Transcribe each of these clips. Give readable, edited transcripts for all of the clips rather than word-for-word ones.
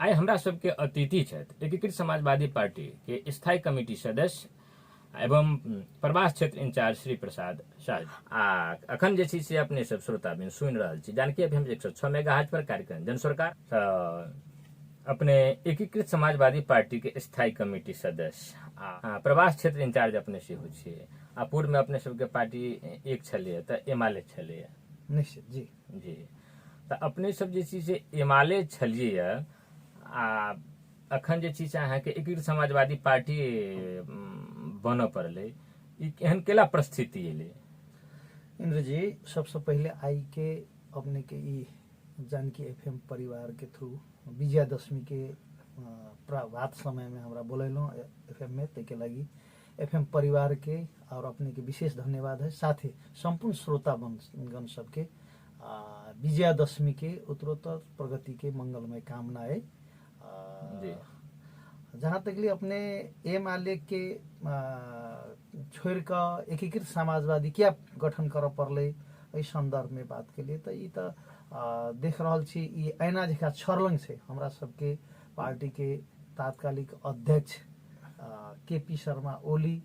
आइ हमरा सबके अतिथि छथि एकीकृत समाजवादी पार्टी के स्थायी कमेटी सदस्य एवं प्रवास क्षेत्र इंचार्ज श्री प्रसाद शाह। आ अखन जे से अपने सब श्रोता बिन सुनि रहल छी जानकी एफएम 106 मेगाहर्ट्ज पर कार्यक्रम जन सरकार अपने एकीकृत समाजवादी पार्टी के स्थायी कमेटी सदस्य आ प्रवास क्षेत्र इंचार्ज अपने से हो छियै। आ पूर्व में अपने सबके पार्टी एक छलै त एमाले छलै। निश्चित जी जी त अपने सब जे से एमाले छलियै आ अखन जे से अहाँके एकीकृत समाजवादी पार्टी बन पड़लै ई केहन केला परिस्थिति एलै? इंद्र जी सबसे पहले आई के अपने के ई जानकी एफएम परिवार के थ्रू विजयादशमी के प्रभात समय में हमरा बोलेलो एफएम में ते लगी एफएम परिवार के और अपने के विशेष धन्यवाद है। साथ ही संपूर्ण श्रोता गण सबके विजयादशमी के उत्तरोत्तर प्रगति के मंगलमय कामना है। जहाँ तक लिए अपने एमाले के छोड़ कर एकीकृत समाजवादी क्या गठन कर पड़े इस संदर्भ में बात के लिए तो ये तो देख रहा छी ये ऐना जैसा छरलंग से हमरा सबके पार्टी के तात्कालिक अध्यक्ष केपी शर्मा ओली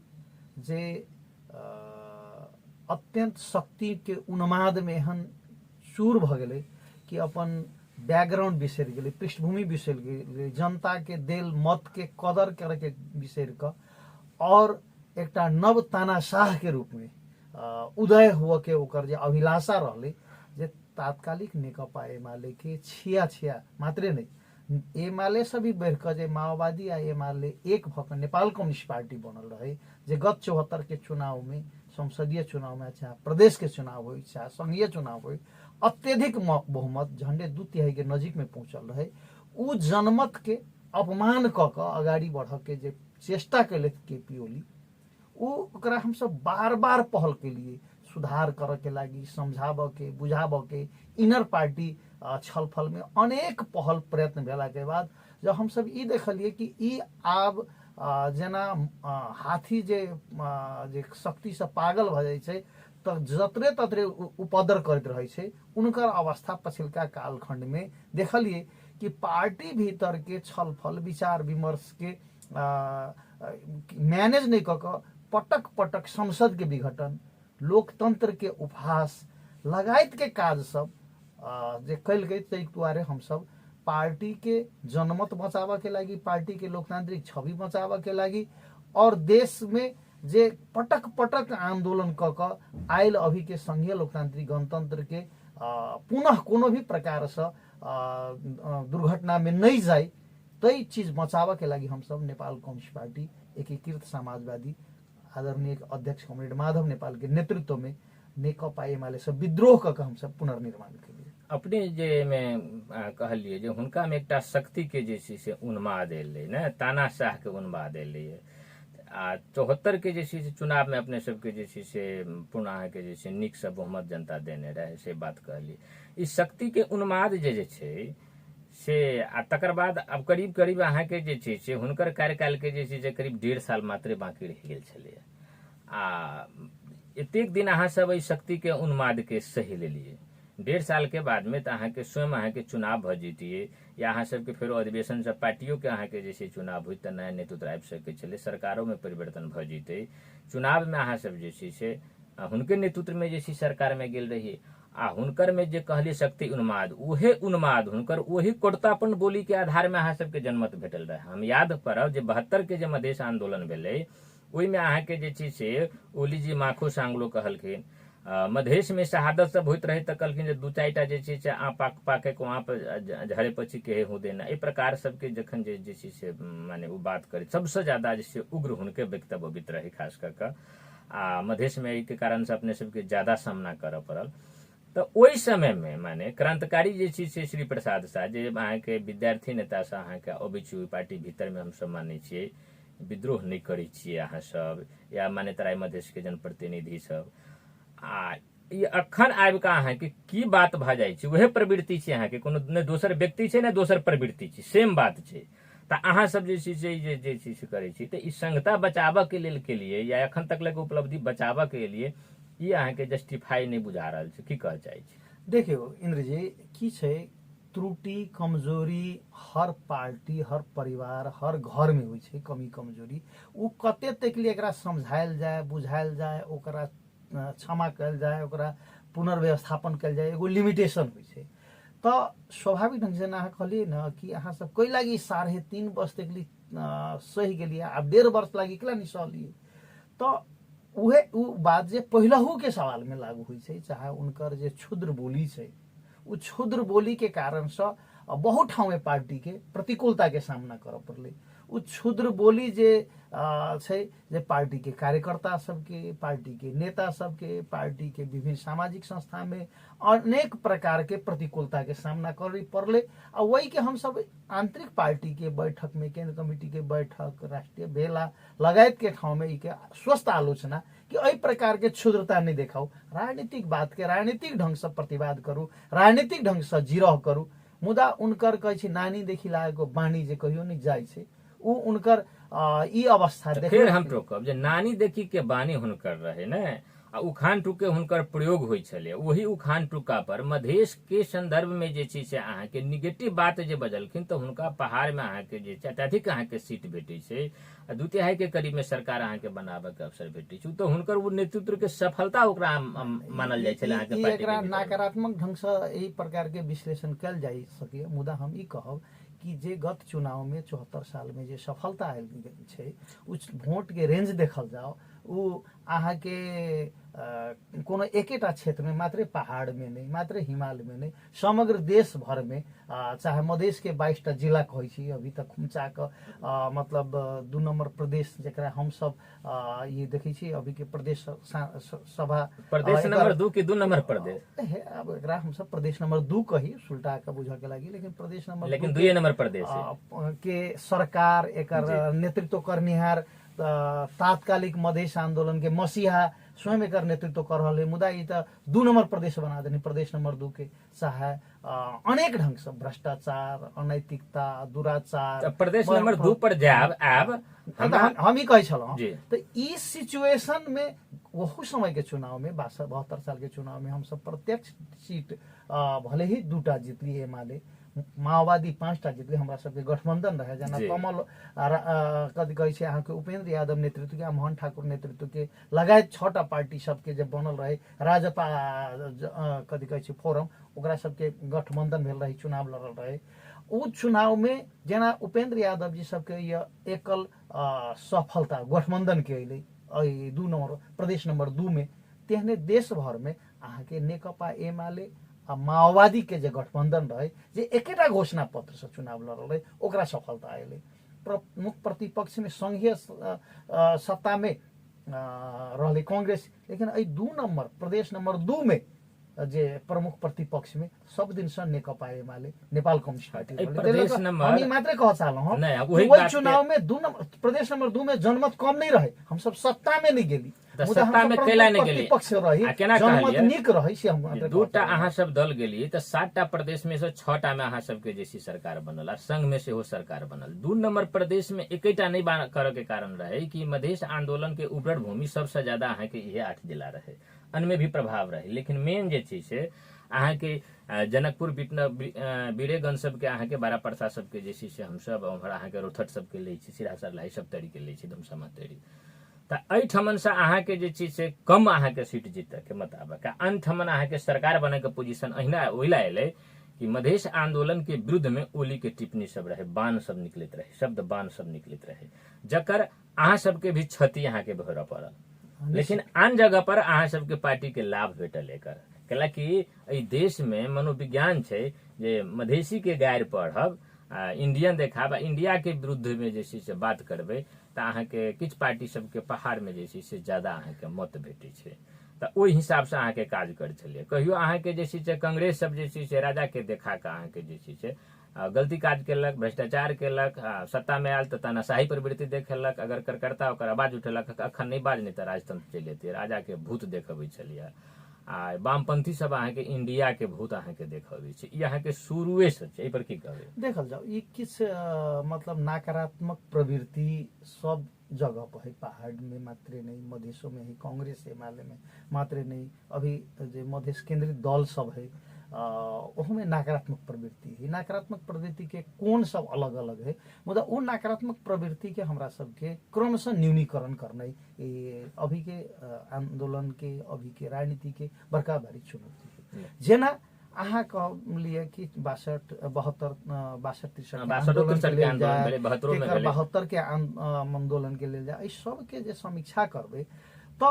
जे अत्यंत शक्ति के उन्माद में एहन चूर भ गए कि अपन बैकग्राउंड बिसर गए, पृष्ठभूमि बिसर गए, जनता के दिल मत के कदर करके बिसर कर और एक नव तानाशाह के रूप में उदय हुआ के ओकर जे अभिलाषा रहले जे तात्कालिक नेकपा एमाले के छिया मात्रे नहीं एमाले से भी बढ़ कर जे माओवादी आ एमाले एक भक नेपाल कम्युनिस्ट पार्टी बनल रहे जे गत 74 के चुनाव में संसदीय चुनाव में चाहे प्रदेश के चुनाव हो चाहे संघीय चुनाव हो अत्यधिक बहुमत झंडे 2/3 के नजीक में पहुंचल रहे उ जनमत के अपमान क अगाडि बढ़ के जे चेष्टा कैले केपी ओली ओकरा हम सब बार बार पहल के लिए सुधार करे के लागी समझाब के बुझाब के इनर पार्टी छलफल में अनेक पहल प्रयत्न भेला के बाद जब हम सब ई देखलिए कि ई आब जेना हाथी जे शक्ति से पागल भ जाय छै तो जतरे ततरे उपद्र करते रहे छै उनकर अवस्था पछिलका कालखंड में देखलिए कि पार्टी भीतर के छलफल विचार विमर्श के मैनेज नहीं क पटक पटक संसद के विघटन लोकतंत्र के उपहास लगायत के काज सब जे कल गई तै द्वारे हम सब पार्टी के जनमत बचाव के लागी पार्टी के लोकतांत्रिक छवि बचाव के लागी और देश में जे पटक पटक आंदोलन क आयल अभी के संघीय लोकतांत्रिक गणतंत्र के पुनः कोनो भी प्रकार से दुर्घटना में नहीं जाए तई चीज बचाव के लागी हम सब नेपाल कम्युनिस्ट पार्टी एकीकृत समाजवादी आदरणीय अध्यक्ष कमरेड माधव नेपाल के नेतृत्व में नेकपा एमाले से विद्रोह क हम सब पुनर्निर्माण के लिए अपने जे में कहलिए जे हुनका में एकटा शक्ति के जे से उन्माद एले न तानाशाह के उन्माद एले आ 74 के जे से चुनाव में अपने सबके जे से पूर्ण के जे से नीक से बहुमत जनता देने रहे से बात कहली ई शक्ति के उन्माद जे छै से आ तकर बाद अब करीब करीब अहाँ के जे छै से हुनकर कार्यकाल के जे से करीब 1.5 साल मात्र बाकी रह गेल छलै आ एतेक दिन अहाँ सब ई शक्ति के उन्माद के सही लेलिए 1.5 साल के बाद में तो अहाँ के स्वयं अहाँ के चुनाव भ जैतिए या अहाँ सबके फेरो अधिवेशन से पार्टियों के अहाँ के जैसे चुनाव हुई तो नया नेतृत्व आबि सके छलै सरकारों में परिवर्तन भ जैते चुनाव में अहाँ सब जे से हुनके नेतृत्व में जे सरकार में गेल रहिए आ हुनकर में जे कहलिए शक्ति उन्माद उहे उन्माद हुनकर वही कोटतापन बोली के आधार में अहाँ सबके जनमत भेटल रहे। हम याद करब जे 72 के जे मधेश आंदोलन भेलै ओहि में अहाँ के जे से ओली जी माखो सांगलो कहलखिन मधेश में शहादत सब होइत रहे तो कहलखिन जे 2-4टा जे पाके को वहाँ पर झड़े पची के हो देना ए प्रकार सबके जखन जे से माने वो बात करे सबसे ज्यादा जैसे उग्र हुनके वक्तव्य होइत रहे खास करके आ मधेश में के कारण से अपने सबके ज्यादा सामना करऽ पड़ल। तो ओहि समय में माने क्रांतिकारी जे से श्री प्रसाद शाह जे अहाँ के विद्यार्थी नेता से अहाँ के अबै छी पार्टी भीतर में हम सब माने छियै विद्रोह नहीं करै छियै अहाँ सब या माने तराई मधेश के जनप्रतिनिधि सब आ ई अखन आबि कऽ अहाँ के की बात भ जाइ छै वह प्रवृत्ति छै अहाँ के कोनो ने दोसर व्यक्ति छै ने दोसर प्रवृत्ति छै सेम बात छै त अहाँ सब जे से करै छी त ई संगता बचाबऽ के लिए या अखन तक लगे उपलब्धि बचाबऽ के लिए ई अहाँ के जस्टिफाई नहीं बुझा रहल छै की कह चाहै छी? देखियो इंद्र जी की छै त्रुटि कमजोरी हर पार्टी हर परिवार हर घर में होइ छै कमी कमजोरी उ कते तक लिए एकरा समझायल जाए बुझायल जाए ओकरा क्षमा कयल जाए ओकरा पुनर्व्यवस्थापन कयल जाए एगो लिमिटेशन होइ छै तो स्वाभाविक ढंग से अहाँ कहलिए न कि अहाँ सब कोई लागी 3.5 वर्ष तक लिए सही गेलिए अब 1.5 वर्ष लागी केला नहीं सहलिए तो उहे उ बात जे पहिलहू के सवाल में लागू होइ छै चाहे उनकर जे क्षुद्र बोली छै उ क्षुद्र बोली के कारण से बहुत ठाउँ में पार्टी के प्रतिकूलता के सामना करऽ पड़ले उ क्षुद्र बोली जे छै जे पार्टी के कार्यकर्ता सबके पार्टी के नेता सबके पार्टी के विभिन्न सामाजिक संस्था में अनेक प्रकार के प्रतिकूलता के सामना करे पड़ले आ वही के हम सब आंतरिक पार्टी के बैठक में केंद्र कमेटी के बैठक राष्ट्रीय भेला लगायत के ठाउँ में के स्वस्थ आलोचना कि एहि प्रकार के क्षुद्रता नहीं देखाऊ राजनीतिक बात के राजनीतिक ढंग से प्रतिवाद करू राजनीतिक ढंग से जिरह करू मुदा उनकर कहै छै नानी देखि लागेको बाणी जे कहियो नहीं जाइ छै उ उनकर ई अवस्था तो फिर हम टोकब जे नानी देखी के बानी हुनकर रहे ने आ उखान टुके हुनकर प्रयोग होइ छले वही उखान टुका पर मधेश के संदर्भ में जे छै से अहाँ के निगेटिव बात जे बजलखिन तो हुनका पहाड़ में अहाँ के जे छै अत्यधिक अहाँ के सीट भेटै छै 2/3 के करीब में सरकार अहाँ के बनाबे के अवसर भेटै छै तो हुनकर वो नेतृत्व के सफलता ओकरा मानल जाय छले अहाँ के पार्टी एकरा नकारात्मक ढंग से एही प्रकार के विश्लेषण कयल जाय सके मुदा हम ई कहब कि जे गत चुनाव में 74 साल में जे सफलता आयल छै उस वोट के रेंज देखल जाओ उ अहाँ के कोनो एकेटा क्षेत्र में मात्र पहाड़ में नहीं मात्र हिमालय में नहीं समग्र देश भर में चाहे मधेश के 22टा जिला कहै छी अभी तक खुमचा के मतलब 2 नंबर प्रदेश जकरा हम सब ये देखै छी अभी के प्रदेश सभा प्रदेश नंबर 2 के 2 नंबर प्रदेश अब एकरा हम सब प्रदेश नंबर 2 कही सुल्टा के बुझा के लागी लेकिन प्रदेश नंबर लेकिन 2 नंबर प्रदेश के सरकार एकर नेतृत्व करनिहार तात्कालिक मधेश आंदोलन के मसीहा स्वयं एकर नेतृत्व कर रहे मुदा ई त 2 नंबर प्रदेश बना देनी प्रदेश नंबर 2 के चाहे अनेक ढंग से भ्रष्टाचार अनैतिकता दुराचार प्रदेश नंबर 2 पर जाब आब हम ही कहे छलौ तो इस सिचुएशन में वहू समय के चुनाव में 72 साल के चुनाव में हम सब प्रत्यक्ष सीट भले ही 2टा जीतली एमाले माओवादी 5टा जीतली हमरा सबके गठबंधन रहे जना कमल कथी कहै छै अहाँ के उपेंद्र यादव नेतृत्व के मोहन ठाकुर नेतृत्व के लगायत 6टा पार्टी सबके जब बनल रहे राजपा कथी कहै छै फोरम ओकरा सबके गठबंधन भेल रहे चुनाव लड़ल रहे उ चुनाव में जना उपेंद्र यादव जी सबके ये एकल सफलता गठबंधन के अइले 2 नंबर प्रदेश नंबर 2 में तेहने देश भर में अहाँ के नेकपा एमाले माओवादी के जे गठबंधन रहे जे एकेटा घोषणा पत्र से चुनाव लड़ल रहे ओकरा सफलता आएले प्रमुख प्रतिपक्ष में संघीय सत्ता में रहले कांग्रेस लेकिन 2 नंबर प्रदेश नंबर 2 में जे प्रमुख प्रतिपक्ष में सब दिन से नेकपा एमाले नेपाल कम्युनिस्ट पार्टी प्रदेश नंबर हम मात्र कह चाहलौ हम वही चुनाव में 2 नंबर प्रदेश नंबर 2 में जनमत कम नहीं रहे हम सब सत्ता में नहीं गेली सत्ता में कैला नहीं गेली पक्ष रही केना कहलिए निक रही से हम 2टा अहाँ सब दल गेली त 7टा प्रदेश में से 6टा में अहाँ सब के जैसी सरकार बनल आ संघ में से हो सरकार बनल 2 नंबर प्रदेश में एकेटा नहीं करे के कारण रहे कि मधेश आंदोलन के उभरल भूमि सबसे ज्यादा अहाँ के इहे 8 जिला रहे अनमे भी प्रभाव रहे लेकिन मेन जे चीज से अहाँ के जनकपुर बीरेगंज सब के अहाँ के 12 परसा सब के जैसी से हम सब अहाँ के रोथट सब के ले छी सिरासर लाई सब तरी के ले छी धमसा तेरी त ठमन से अहाँ के जे चीज से कम अहाँ के सीट जीत के मुताबिक अनठमन अहाँ के सरकार बने के पोजीशन अहिना ओइला एले कि मधेश आंदोलन के विरुद्ध में ओली के टिप्पणी सब रहे बाण सब निकलत रहे शब्द बाण सब निकलत रहे जकर अहाँ सबके भी क्षति अहाँ के भर पड़ल लेकिन आन जगह पर अहाँ सबके पार्टी के लाभ भेटल एकर कैला कि एहि देश में मनोविज्ञान छै जे मधेसी के गायर पढ़ब इंडियन देखाब इंडिया के विरुद्ध में जे से बात करबे त अहाँ के किछ पार्टी सबके पहाड़ में जे से ज्यादा अहाँ के मत भेटै छै त ओहि हिसाब से अहाँ के काज कर छलिए कहियो अहाँ के जे से कांग्रेस सब जे से राजा के देखा के अहाँ के जे से गलती काज केलक भ्रष्टाचार केलक सत्ता में आयल त तानाशाही प्रवृत्ति देखेलक अगर करकर्ता ओकर आवाज उठेलक अखन नहीं बाज नहीं त राजतंत्र चलि जेतै राजा के भूत देखबै छलिए आ वामपंथी सब अहाँ के इंडिया के भूत अहाँ के देखबै छै ई अहाँ के शुरुए से छै एहि पर की कहबै देखल जाओ ई किछ मतलब नकारात्मक प्रवृत्ति सब जगह पर है पहाड़ में मात्र नहीं मधेशों में ही कांग्रेस एमाले में मात्र नहीं अभी जे मधेश केंद्रित दल सब है ओहमे नकारात्मक प्रवृत्ति है। नकारात्मक प्रवृत्ति के कोण सब अलग अलग है, मुदा वो नकारात्मक प्रवृत्ति के हमरा सबके क्रमशः न्यूनीकरण करना अभी के आंदोलन के, अभी के राजनीति के बड़का भारी चुनौती है। जेना अहाँ कह लिए कि 62-63 के आंदोलन के लेल जाए, सब के जे समीक्षा करबे तो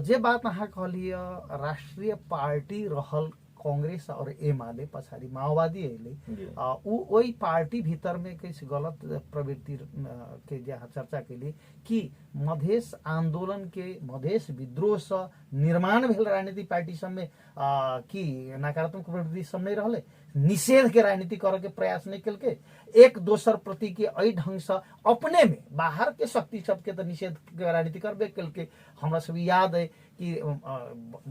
जे बात अहाँ कहलिए राष्ट्रीय पार्टी रहल कांग्रेस और एमाले पछाडि माओवादी अइले, वही पार्टी भीतर में किसी गलत प्रवृत्ति के जहाँ चर्चा के कि मधेश आंदोलन के मधेश विद्रोह से निर्माण भेल राजनीतिक पार्टी सब में कि नकारात्मक प्रवृत्ति सब नहीं रहले, निषेध के राजनीति करे के प्रयास नहीं कल के, एक दोसर प्रति के अई ढंग से अपने में बाहर के शक्ति सबके तो निषेध के राजनीति करबे कल के। हमरा सब याद है कि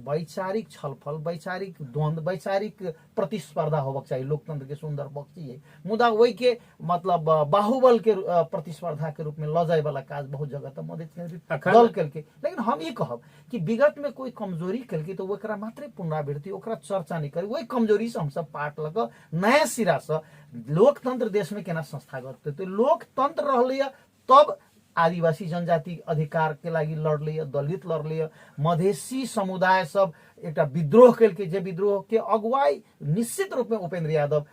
वैचारिक छलफल, वैचारिक द्वंद्व, वैचारिक प्रतिस्पर्धा होबक चाहिए, लोकतंत्र के सुंदर पक्ष है, मुदा वही के मतलब बाहुबल के प्रतिस्पर्धा के रूप में ल जाए वाला काज बहुत जगह तो मधेश केंद्रित दल कल के। लेकिन हम ये कहब कि विगत में कोई कमजोरी कल के तो ओकरा मात्रे पुनरावृत्ति, ओकरा चर्चा नहीं करी, वही कमजोरी से हम सब पाठ लग नया सिरा से लोकतंत्र देश में केना संस्थागत तो लोकतंत्र रहलिए, तब आदिवासी जनजाति अधिकार के लागि लड़लिए, दलित लड़लिए, मधेसी समुदाय सब एक विद्रोह कल के, जे विद्रोह के अगुवाई निश्चित रूप में उपेंद्र यादव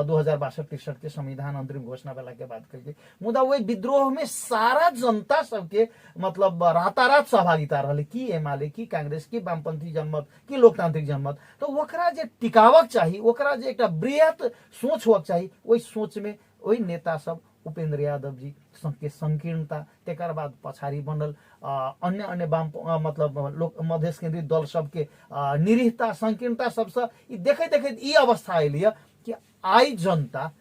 2062-63 के संविधान अंतरिम घोषणा वाला के बाद करके, मुदा वही विद्रोह में सारा जनता सबके मतलब रातारात सहभागिता रही, कि एमाले की कांग्रेस की वामपंथी जनमत की लोकतांत्रिक जनमत, तो ओकरा जे टिकावक चाहिए, ओकरा जे एक बृहत सोच होक चाहिए, वही सोच में वही नेता सब उपेंद्र यादव जी के संकीर्णता, तेकर बाद पछाड़ी बनल अन्य अन्य वाम मतलब लोक मधेश केंद्रित दल सबके निरीहता, संकीर्णता सबसे देखे ई अवस्था अलिए कि आई जनता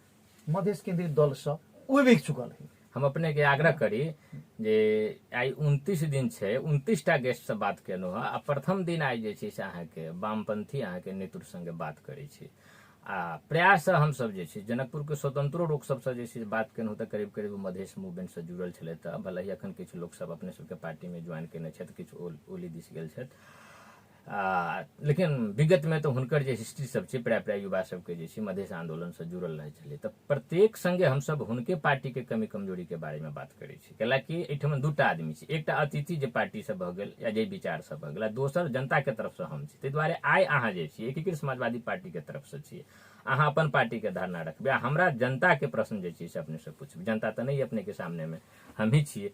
मधेश केंद्रित दल से उबिक चुकल है। हम अपने के आग्रह करी जे आई 29 दिन छे, 29टा गेस्ट से बात केनो है, आ प्रथम दिन आई जे छै से अहाँ के वामपंथी अहाँ के नेतृत्व संगे बात करै छी। प्रयास हम सब जे छै जनकपुर के स्वतंत्रो लोक सब से जे छै बात केनहु तऽ करीब करीब मधेश मूवमेंट से जुड़ल छलै, तऽ भले ही अखन किछु लोक सब अपने सबके पार्टी में ज्वाइन केने छथि, किछु ओली दिस गेल छथि, लेकिन विगत में तो हुनकर जे हिस्ट्री सब छै, प्राय युवा सबके जे छै मधेश आंदोलन से जुड़ल रहे छलै, तऽ प्रत्येक संगे हम सब हुनके पार्टी के कमी कमजोरी के बारे में बात करै छी। कैलाकि एहिठाम दूटा आदमी छै, एकटा अतिथि जे पार्टी से भऽ गेल या जे विचार से भऽ गेल, दोसर जनता के तरफ से हम छी। ताहि दुआरे आइ अहाँ जे छी एकीकृत समाजवादी पार्टी के तरफ से छियै, अहाँ अपन पार्टी के धारणा रखबै, हमरा जनता के प्रश्न जे छै से अपने से पूछबै। जनता तऽ नहीं अपने के सामने में हम ही छियै,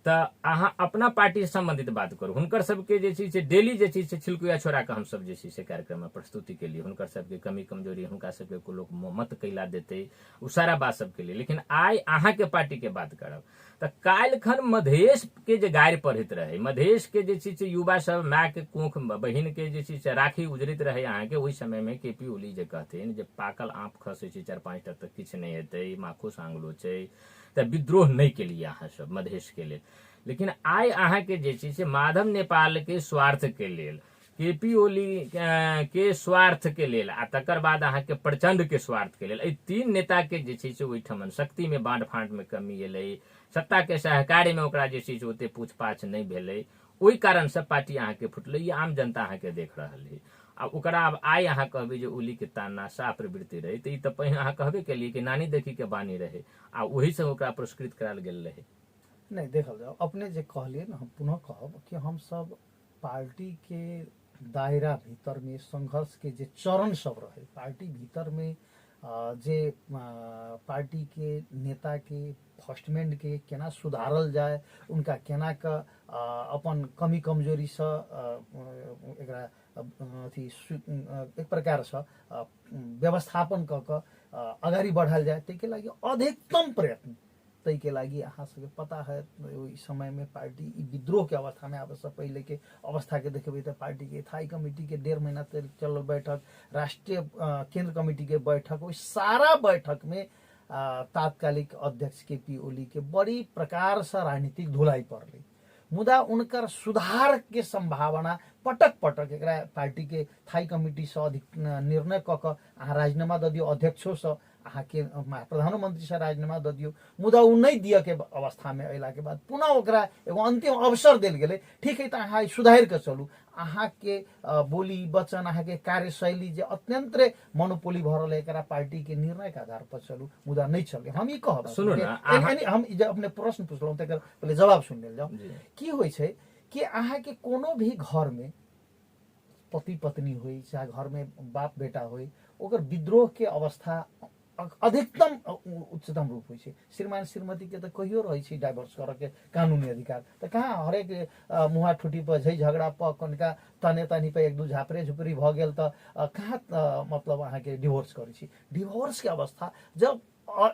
तऽ अहाँ अपना पार्टी से संबंधित बात करू। हुनकर सबके जे छै से डेली जे छै से छिलकुया छोड़ा के हम सब जे छै से कार्यक्रम में प्रस्तुति के लिए हुनकर सबके कमी कमजोरी, हुनका सबके को लोग मत कैला देते, उ सारा बात सबके लिए। लेकिन आइ अहाँ के पार्टी के बात करब तऽ काल्हि खन मधेश के जे गारि पढ़ैत रहे, मधेश के जे छै से युवा सब माय के कोख बहिन के जे छै से राखी उजरैत रहे अहाँ के, ओहि समय में केपी ओली जे कहथिन जे पाकल आँप खसै छै 4-5 टा तऽ किछु नहीं हेतै, माखो सांगलो छै, तऽ विद्रोह नहीं के लिए अहाँ सब मधेश के लेल। लेकिन आइ अहाँ के जे छै से माधव नेपाल के स्वार्थ के लेल, केपी ओली के स्वार्थ के लेल, आ तकर बाद अहाँ के प्रचंड के स्वार्थ के लेल, एहि तीन नेता के जे छै से ओहिठमन शक्ति में बांट फांट में कमी एलै, सत्ता के सहकारी में ओकरा जे छै से ओते पूछपाछ नहीं भेलै, ओहि कारण से पार्टी अहाँ के फुटलै। ये आम जनता अहाँ के देख रहल है। आ ओकरा अब आइ अहाँ कहबै जे ओली के तानाशाह प्रवृत्ति रहे, तऽ ई तऽ पहिने अहाँ कहबे केलिए कि नानी देखी के बानी रहे, आ ओही से ओकरा पुरस्कृत कराल गेल रहे। नहीं देखल जाओ, अपने जे कहलिए ना, हम पुनः कहब कि हम सब पार्टी के दायरा भीतर में संघर्ष के जे चरण सब रहे, पार्टी भीतर में जे पार्टी के नेता के फर्स्टमेंट के केना सुधारल जाए, उनका केना का अपन कमी कमजोरी से एकरा अथी एक प्रकार से व्यवस्थापन क के अगाडि बढ़ाल जाए, तै के लागि अधिकतम प्रयत्न, तै के लागि अहाँ सबके पता है इस समय में पार्टी विद्रोह के अवस्था में आबे से पहले के अवस्था के देखबे तो पार्टी के थाई कमेटी के 1.5 महीना चल बैठक, राष्ट्रीय केंद्र कमेटी के बैठक, वो सारा बैठक में तात्कालिक अध्यक्ष केपी ओली के बड़ी प्रकार से राजनीतिक धुलाई पड़ली, मुदा उनकर सुधार के संभावना पटक पटक एक पार्टी के थाई कमेटी से अधिक निर्णय क के अहाँ राजीनामा द दियो, अध्यक्षों से अहाँ के प्रधानमंत्री से राजीनामा द दियो, मुदा उ नहीं दिया के अवस्था में अला के बाद पुनः ओकरा एगो अंतिम अवसर देल गेले, ठीक है तो अहाँ सुधार के चलू, अहाँ के बोली वचन अहाँ के कार्यशैली जे अत्यंत मोनोपोली भरल है एकरा पार्टी के निर्णय के आधार पर चलू मुदा नहीं चले हम ई कहब सुनू ना, हम जे अपने प्रश्न पूछलहुँ तकर पहले जवाब सुन लेल जाओ जी। की होइ छै कि अहाँ के कोनो भी घर में पति पत्नी हुई चाहे घर में बाप बेटा हुई ओकर विद्रोह के अवस्था अधिकतम उच्चतम रूप होइ छै। श्रीमान श्रीमती के तो कहियो रहे छै डाइवर्स करे के कानूनी अधिकार, तो कहाँ हरेक मुहा ठुटी पर झै झगड़ा पर कनिका तने तनी पे एक दू झापरे झुपरी भ गेल तो कहाँ मतलब अहाँ के डिवोर्स करे छी। डिवोर्स के अवस्था जब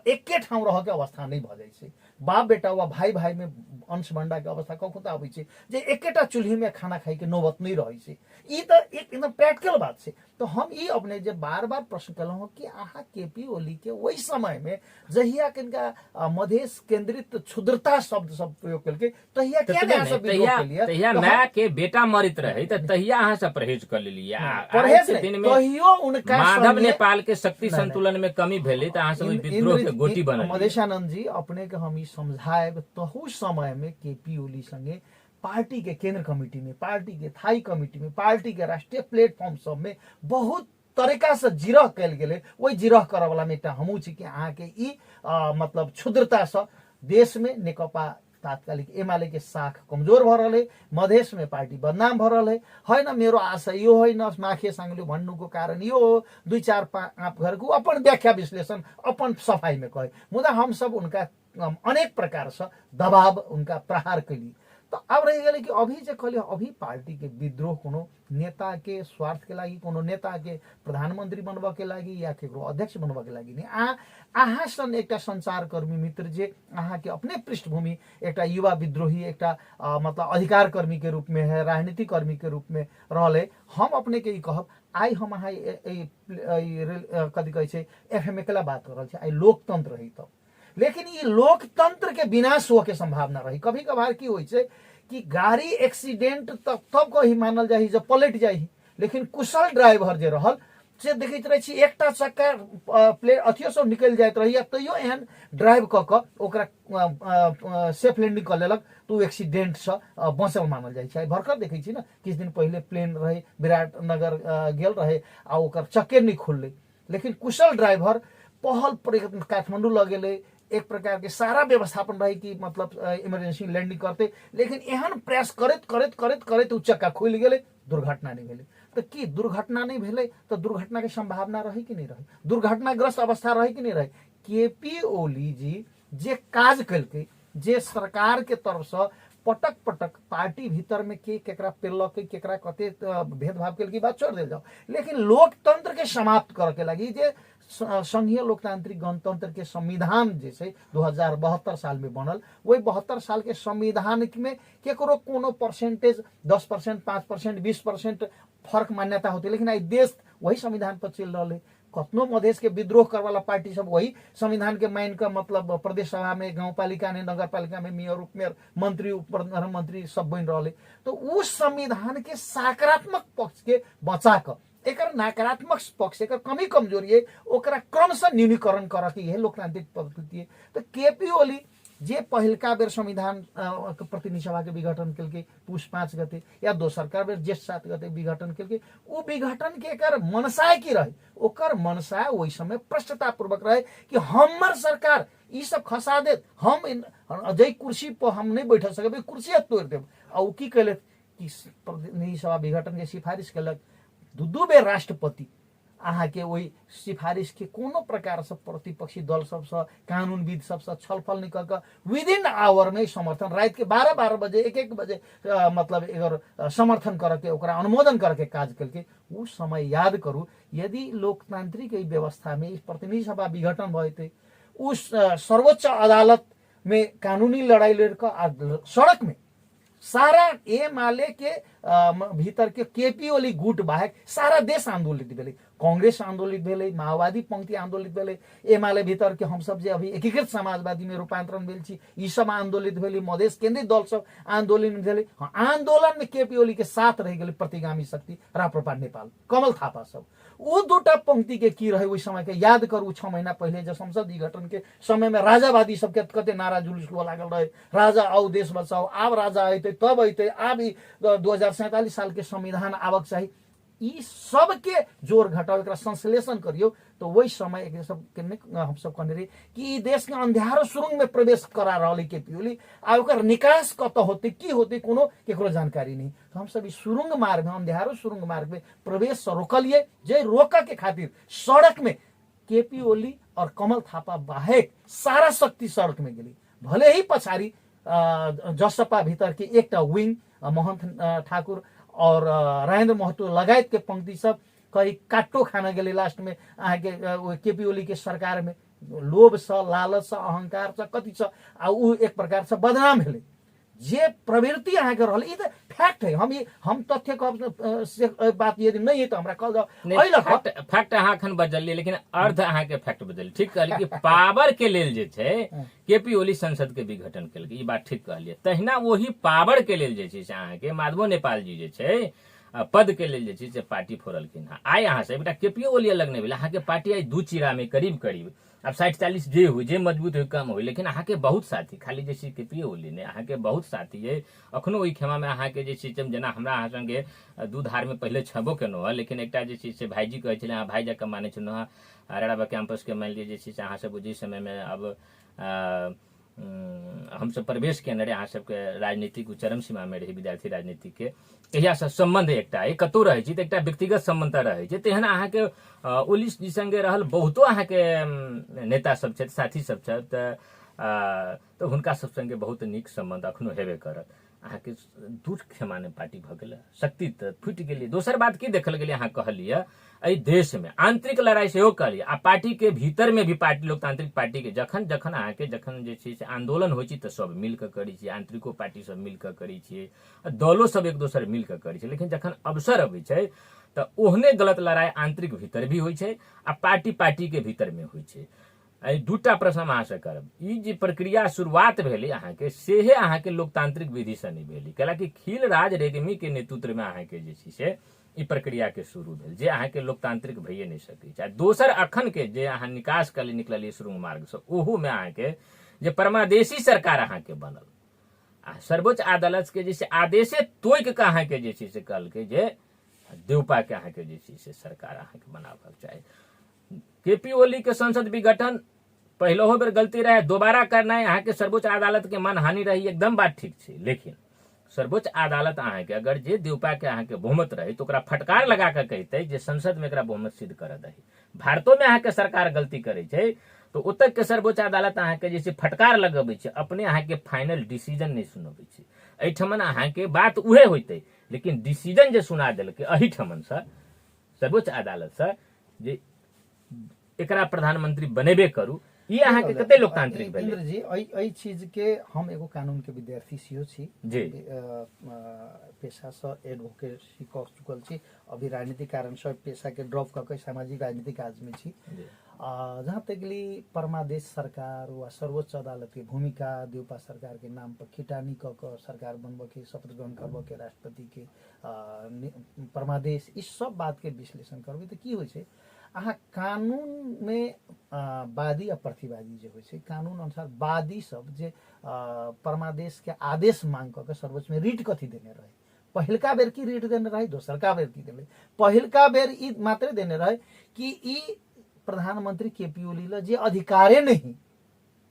एके ठाउँ रह के अवस्था नहीं भ जाय छै, बाप बेटा वा भाई भाई में अंश बंडा के अवस्था कखो त आबै छै जे एकेटा चूल्ही में खाना खाई के नौबत नहीं रहे छै। ई त एक एकदम प्रैक्टिकल बात छै। तो हम ई अपने जे बार बार प्रश्न कलहुँ कि अहाँ केपी ओली के वही समय में जहिया किनका मधेश केंद्रित क्षुद्रता शब्द सब प्रयोग केलकै तहिया क्या अहाँ सब विरोध केलियै? तहिया माय के बेटा मरित रहे त तहिया अहाँ सब परहेज कर लेलिए। परहेज दिन में कहियो उनका माधव नेपाल के शक्ति संतुलन में कमी भेलै त अहाँ सब विद्रोह के गोटी बनल। मधेशानंद जी अपने के हम ई समझाएब तहु समय में केपी ओली संगे पार्टी के केंद्र कमेटी में, पार्टी के थाई कमेटी में, पार्टी के राष्ट्रीय प्लेटफॉर्म सब में बहुत तरीका से जिरह कल गेले। वही जिरह करे वाला में एकटा हमहू छी कि अहाँ के ई मतलब क्षुद्रता से देश में नेकपा तात्कालिक एमाले के साख कमजोर भ रहे, मधेश में पार्टी बदनाम भ रहे है न। मेरो आशा यो होइन माखे सांगलु भन्नुको कारण यो हो दुई चार आप घर को अपन व्याख्या विश्लेषण अपन सफाई में कहे, मुदा हम सब उनका अनेक प्रकार से दबाव उनका प्रहार कैली। तो अब रह गए कि अभी जे कहलिए अभी पार्टी के विद्रोह कोनो नेता के स्वार्थ के लागी, कोनो नेता के प्रधानमंत्री बनबा के लागी या केकरो अध्यक्ष बनबा के लागी नहीं। अहाँ सन एकटा संचारकर्मी मित्र जे अहाँ के अपने पृष्ठभूमि एकटा युवा विद्रोही एकटा मतलब अधिकार कर्मी के रूप में है, राजनीतिक कर्मी के रूप में रहले। हम अपने के ई कहब आई हम अहाँ कथी कहै छै एफएम एकला बात कर रहल छै, आई लोकतंत्र रही तब, लेकिन ये लोकतंत्र के विनाश हो के संभावना रही। कभी कभार की होइ छै कि गाड़ी एक्सीडेंट तब कही मानल जाही जब पलट जाही, लेकिन कुशल ड्राइवर जे रहल से देखैत रहे छी एकटा चक्का प्लेट अथियो सब निकल जाइत रही तैयो एहन ड्राइव क के ओकरा सेफ लैंडिंग कर लेलक तो एक्सीडेंट से बचल मानल जाइ छै। भरकर देखै छी ना किछ दिन पहले प्लेन रहे विराटनगर गेल रहे आ ओकर चक्के नहीं खुलले, लेकिन कुशल ड्राइवर पहल प्रयत्न काठमांडू लग गेले, एक प्रकार के सारा व्यवस्थापन रही कि मतलब इमरजेंसी लैंडिंग करते, लेकिन एहन प्रयास करत करत करत करत उ चक्का खुल गेले, दुर्घटना नहीं भेले। तो की दुर्घटना नहीं भेले तो दुर्घटना के संभावना रही कि नहीं रही, दुर्घटनाग्रस्त अवस्था रही कि नहीं रही। केपी ओली जी जे काज कलके, जे सरकार के तरफ से पटक पटक पार्टी भीतर में के केकरा पेलक केकरा कते भेदभाव के बात छोड़ दे जाओ, लेकिन लोकतंत्र के समाप्त करे के लगी जे संघीय लोकतांत्रिक गणतंत्र के संविधान जैसे 2072 साल में बनल, वही 72 साल के संविधान में केकरो कोनो परसेंटेज 10%, 5%, 20% फर्क मान्यता होती, लेकिन आई देश वही संविधान पर चल रहा है। कतनो मधेश के विद्रोह कर वाला पार्टी सब वही संविधान के माइन का मतलब प्रदेश सभा में, गाँव पालिका में, नगर पालिका में मेयर उपमेयर मंत्री प्रधानमंत्री सब बन रहे। तो उस संविधान के सकारात्मक पक्ष के बचा कर एकर नकारात्मक पक्ष एकर कमी कमजोरी है ओकरा क्रमशः न्यूनीकरण करके यह लोकतांत्रिक पद्धति है। तो केपी ओली जे पहिलका बेर संविधान प्रतिनिधि सभा के विघटन केलके पुष 5 गते या दोसरका बेर जेठ 7 गते विघटन केलके, उ विघटन के एकर मनसाय की रहे, ओकर मनसाय वही समय प्रष्टता पूर्वक रहे कि हमर सरकार ई सब खसा देत, हम अजय कुर्सी पर हम नहीं बैठ सकबे, कुर्सी तोड़ देब। आ उ की कैले कि प्रतिनिधि सभा विघटन के सिफारिश केलक, दू बेर राष्ट्रपति अहाँ के वही सिफारिश के कोनो प्रकार से प्रतिपक्षी दल सबसे कानूनविद सबसे छलफल नहीं कर विदिन आवर में समर्थन रात के 12-12 बजे 1-1 बजे मतलब एकर समर्थन करके ओकरा अनुमोदन करके काज करके उ समय याद करू। यदि लोकतांत्रिक व्यवस्था में इस प्रतिनिधि सभा विघटन भए उस सर्वोच्च अदालत में कानूनी लड़ाई लड़कर सड़क में सारा एमाले के भीतर के केपी ओली गुट बाहेक सारा देश आंदोलित भेले, कांग्रेस आंदोलित भेलै, माओवादी पंक्ति आंदोलित भेलै, एमाले भीतर के हम सब जे अभी एकीकृत समाजवादी में रूपांतरण भेल छी, ई सब आंदोलित भेलै, मधेश केंद्रित दल सब आंदोलन भेलै। आंदोलन में केपी ओली के साथ रह गेलै प्रतिगामी शक्ति राप्रपा नेपाल, कमल थापा सब। वो दूटा पंक्ति के की रहे ओहि समय के याद करू। 6 महीना पहले जब संसदीय गठन के समय में राजावादी सबके कते नारा जुलूस हुआ लागल रहे, राजा आओ देश बचाओ, आब राजा अते तब अते, आब 2047 साल के संविधान आवक चाहिए। ई सब के जोर घटाओ, एकरा संश्लेषण करियो तो वही समय एक सब के हम सब कहने रही कि देश के अंधारो सुरंग में प्रवेश करा रही केपी ओली, आ ओकर निकास कत होते की होते कोनो केकरो जानकारी नहीं। तो हम सब सुरंग मार्ग में, अंधारो सुरंग मार्ग में प्रवेश रोकलिए। जे रोक के खातिर सड़क में केपी ओली और कमल थापा बाहेक सारा शक्ति सड़क में गेली। भले ही पछाड़ी जसपा भीतर के एक विंग मोहन ठाकुर और राजेंद्र महतो लगायत के पंक्ति सब कहीं काटो खाना गेले लास्ट में अहाँ के केपी ओली के सरकार में। लोभ से, लालच से, अहंकार से, कति से उ एक प्रकार से बदनाम भेले। जे प्रवृत्ति अहाँ के रहल, ई त फैक्ट है। हम तथ्य से बात यदि नहीं है तो हमरा कह जाओ फैक्ट अहाँ खन बदलिए, लेकिन अर्थ अहाँ के फैक्ट बदल ठीक कहलिए कि पावर के लेल जे छै केपी ओली संसद के विघटन केलकै, ई बात ठीक कहलिए। तहिना वही पावर के लेल जे छै से अहाँ के माधवो नेपाल जी जे छै पद के लेल जे छै से पार्टी फोड़लखिन। आइ अहाँ से बेटा केपी ओली अलग नहीं भेल, अहाँ के पार्टी आई 2 चीरा में करीब करीब अब 60-40 जे हुई, जे मजबूत हुई कम हुई, लेकिन अहाँ के बहुत साथी खाली जैसे केपी ओली ने अहाँ के बहुत साथी है अखनो ओहि खेमा में अहाँ के जे सिस्टम जेना हमरा अहाँ संगे दू धार में पहले छबो केनो है, लेकिन एकटा जे छै से भाईजी कहै छलै अहाँ भाई जकाँ मानै छलहुँ हँ। राडाबा कैंपस के मान लीजिए जे छै से अहाँ सब बुझी समय में अब हम सब प्रवेश केने रहे, अहाँ सबके राजनीतिक चरम सीमा में रही विद्यार्थी राजनीति के तहिया से संबंध एकटा कतौ रहै छी तऽ एकटा व्यक्तिगत संबंध रहै छै। तेहन अहाँ के ओली जी संगे रहल बहुतो अहाँ के नेता सब छथि, साथी सब छथि, तऽ हुनका सब संगे बहुत नीक संबंध अखनो हेबे करत। अहाँ के दूर खेमाने पार्टी भ गेल, शक्ति तऽ फुटि गेलै। दोसर बात की देखल गेलै अहाँ कहलिए एहि देश में आंतरिक लड़ाई सेहो कहलिए, आ पार्टी के भीतर में भी पार्टी लोकतांत्रिक पार्टी के जखन जखन अहाँ के जखन जे छै से आंदोलन होइ छै तऽ सब मिल के करै छियै, आंतरिको पार्टी सब मिल के करै छियै, दलो सब एक दोसर मिल के करै छै। लेकिन जखन अवसर अबै छै तऽ ओहने गलत लड़ाई आंतरिक भीतर भी होइ छै आ पार्टी पार्टी के भीतर में होइ छै। एहि दूटा प्रश्न अहाँ से करब। ई जे प्रक्रिया शुरुआत भेलै अहाँ के सेहे अहाँ के लोकतांत्रिक विधि से नहीं भेलै, कैलाकि खील राज रेग्मी के नेतृत्व में अहाँ के जे छै से ई प्रक्रिया के शुरू भेल, जे अहाँ के लोकतांत्रिक भइए नहीं सकै छै। दोसर अखन के जे अहाँ निकास कली निकलिए सुरंग मार्ग से, ओहू में अहाँ के जे परमादेशी सरकार अहाँ के बनल, आ सर्वोच्च अदालत के जैसे आदेशे तोक के अहाँ के जे छै से कहलकै जे देवपा के अहाँ के जे छै से सरकार अहाँ के बनाबक चाही। केपी ओली के संसद विघटन पहलो बेर गलती रहे, दोबारा करना है अहाँ के सर्वोच्च अदालत के मानहानि रही, एकदम बात ठीक छै। लेकिन सर्वोच्च अदालत अहाँ के अगर जे देवपा के अहाँ के बहुमत रही तो ओकरा फटकार लगा के कहते जे संसद में एकरा बहुमत सिद्ध कर दही। भारतो में अहाँ के सरकार गलती करे छै तो ओतऽ के सर्वोच्च अदालत अहाँ के जैसे फटकार लगबै छै, अपने अहाँ के फाइनल डिसीजन नहीं सुनबै छै। एहिठमन अहाँ के बात उहे होते, लेकिन डिसीजन जे सुना देलकै एहिठमन से सर्वोच्च अदालत से जे एकरा प्रधानमंत्री बनेबे करू, ये अहाँ के कते लोकतांत्रिक भेलै। इंद्र जी एहि चीज के हम एगो कानून के विद्यार्थी सेहो छी जी, पेशा से एडवोकेसी कऽ चुकल छी, अभी राजनीतिक कारण से पेशा के ड्रॉप कऽ के सामाजिक राजनीतिक काज में छी। जहाँ तक ली परमादेश सरकार व सर्वोच्च अदालत के भूमिका, देवपा सरकार के नाम पर खिटानी कऽ के सरकार बनबऽ के, शपथ ग्रहण करबऽ के, राष्ट्रपति के परमादेश, इस सब बात के विश्लेषण करबै तऽ की होइ छै। अहाँ कानून में वादी आ प्रतिवादी जे होइ छै, कानून अनुसार वादी सब जे परमादेश के आदेश मांग कऽ के सर्वोच्च में रिट कथी देने रहे, पहिलका बेर की रिट देने रहे, दोसरका बेर की देले। पहिलका बेर ई मात्र देने रहे कि ई प्रधानमंत्री केपी ओली ल जे अधिकारे नहीं,